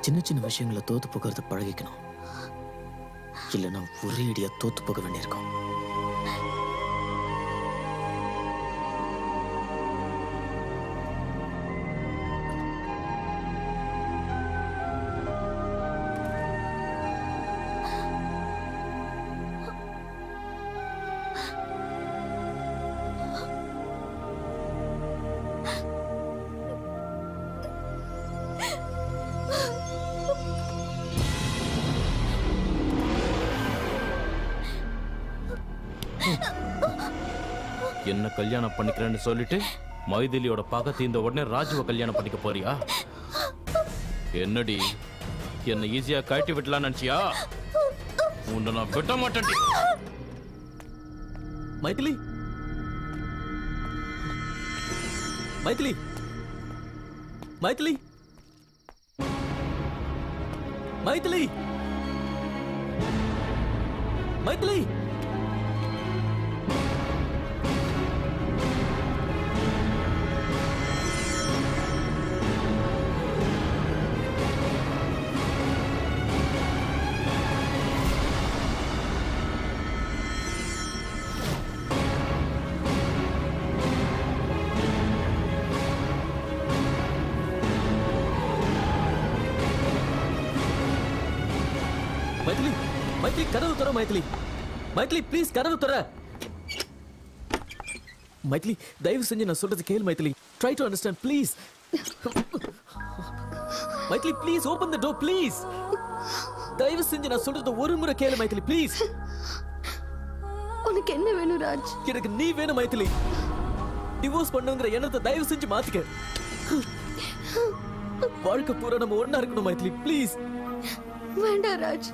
சின்ன சின்ன விஷயங்களை தோத்து போகிறது பழகிக்கணும். இல்லைன்னா ஒரே அடியா தோத்து போக வேண்டியிருக்கும். என்ன கல்யாணம் பண்ணிக்கிறேன்னு சொல்லிட்டு மைதிலியோட பகை தீர்ந்த உடனே ராஜுவை கல்யாணம் பண்ணிக்க போறியா? என்னடி என்ன ஈஸியா கட்டி விட்டலாம் நினைச்சியா? உன்னை நான் விட மாட்டேன். மைதிலி, மைதிலி, மைதிலி, மைதிலி, மைதிலி. மைதிலி, மைதிலி, கதவு தர மைதிலி. மைதிலி ப்ளீஸ் கதவு தர. மைதிலி தயவு செஞ்சு நான் சொல்றது கேள் Maithili. Try to understand please. Maithili please open the door please. தயவு செஞ்சு நான் சொல்றது ஒரு முறை கேளு மைதிலி ப்ளீஸ். உனக்கு என்ன வேணும் ராஜ்? எனக்கு நீ வேணும் மைதிலி. டிவோர்ஸ் பண்ணுங்கிற எண்ணத்தை தயவு செஞ்சு மாத்திக்க. வாழ்க்கை பூரா நம்ம ஒண்ணா இருக்கணும் மைதிலி ப்ளீஸ். வேண்டாம் ராஜ்.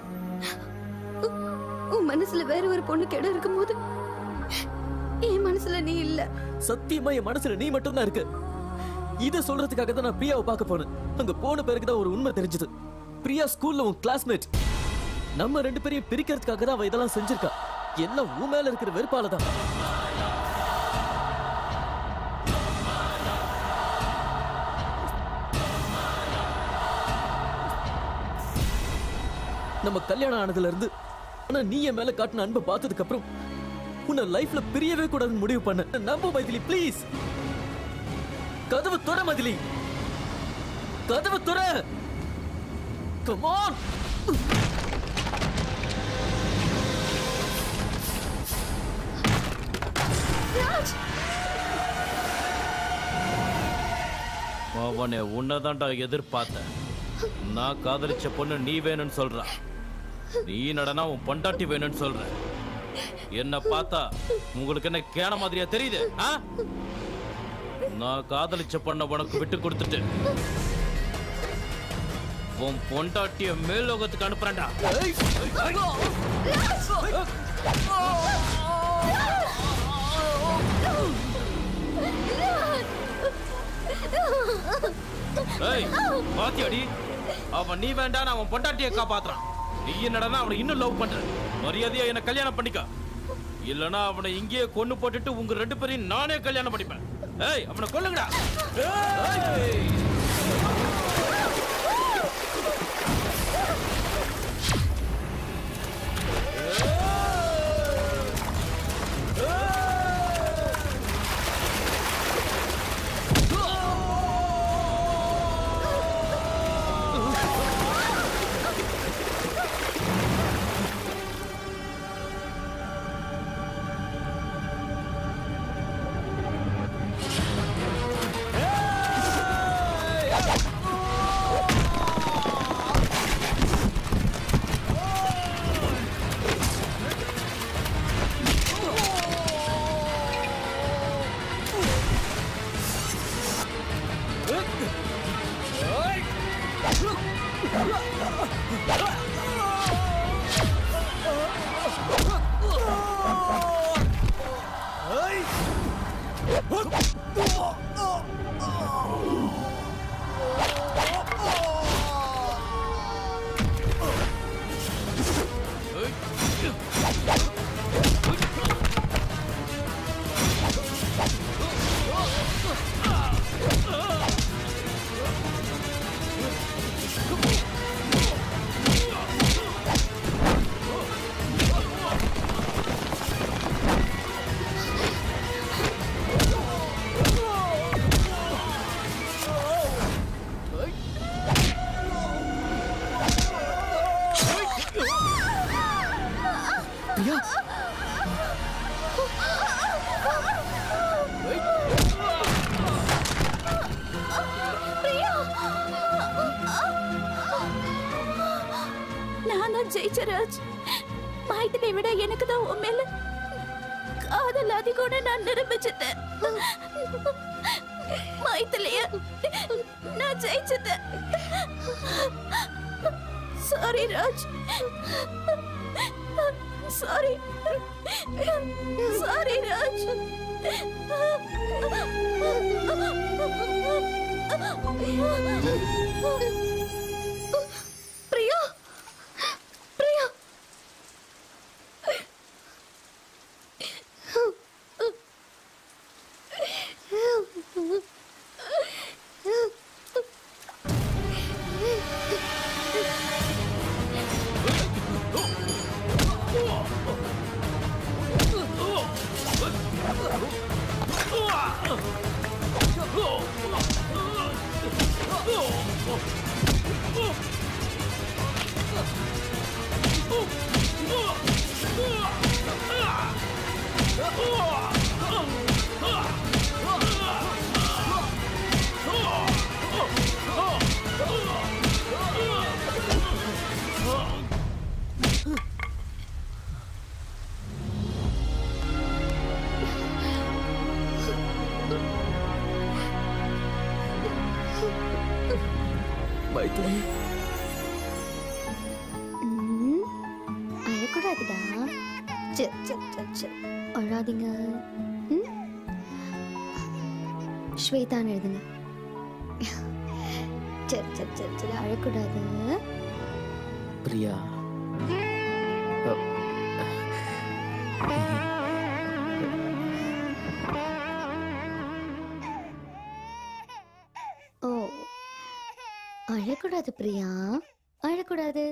உன் மனசுல வேற ஒரு பொண்ணு கிட இருக்கும்போது என் மனசுல நீ இல்ல. சத்தியமா என் மனசுல நீ மட்டும் தான் இருக்க. இத சொல்றதுக்காக தான் நான் பிரியாவை பார்க்க போனேன். அங்க போன பிறகுதான் ஒரு உண்மை தெரிஞ்சது. பிரியா ஸ்கூல்ல உன் கிளாஸ்மேட். நம்ம 2 பேரையும் பிரிக்கிறதுக்காக தான் அவ இதெல்லாம் செஞ்சிருக்கா. எல்லாம் உன் மேல இருக்கிற வெறுப்பால தான். நம்ம கல்யாணம் ஆனதுல இருந்து ஆனா நீ என் மேல காட்டின அன்பை பார்த்ததுக்கு அப்புறம் உன்னை லைஃப்ல பிரியவே கூடாதுன்னு முடிவு பண்ண. நம்ப மைதிலி ப்ளீஸ். கதவு தொற மைதிலி, கதவு தொற. Come on. ராஜ், அவனை உன்னதான்டா எதிர்பார்த்தேன். நான் காதலிச்ச பொண்ணு நீ வேணும்னு சொல்ற. நீ நடனா உன் பொண்டாட்டி வேணும்னு சொல்ற. என்ன பார்த்தா உங்களுக்கு என்ன கேன மாதிரியா தெரியுது? நான் காதலிச்ச பொண்ண உனக்கு விட்டு கொடுத்துட்டு உன் பொண்டாட்டிய மேலோகத்துக்கு அனுப்புறேன்டா. பாத்தியாடி, அவன் நீ வேண்டாம் அவன் பொண்டாட்டிய காப்பாத்துறான். நீ என்னடா அவனை இன்னும் லவ் பண்ற. மரியாதையா என்ன கல்யாணம் பண்ணிக்க. இல்லனா அவனை இங்கேயே கொன்னு போட்டுட்டு உங்க 2 பேரையும் நானே கல்யாணம் பண்ணிப்பேன். ஏய் அவனை கொல்லுங்கடா. நான் தான் ஜெயிச்சராஜ். மைதிலை விட எனக்கு தான் உன் மேல காதல் அதிகம்னு நான் நிரூபிச்சிட்டேன். மைதிலைய நான் ஜெயிச்சிட்டேன். Sorry Raj. Sorry. Sorry Raj. Priya. Priya. Maithili அழக்கூடாதுடா. அழாதீங்க. ஸ்வேதான்னு எழுதுங்க. சரி அழக்கூடாது. பிரியா ஓ அழக்கூடாது பிரியா, அழக்கூடாது.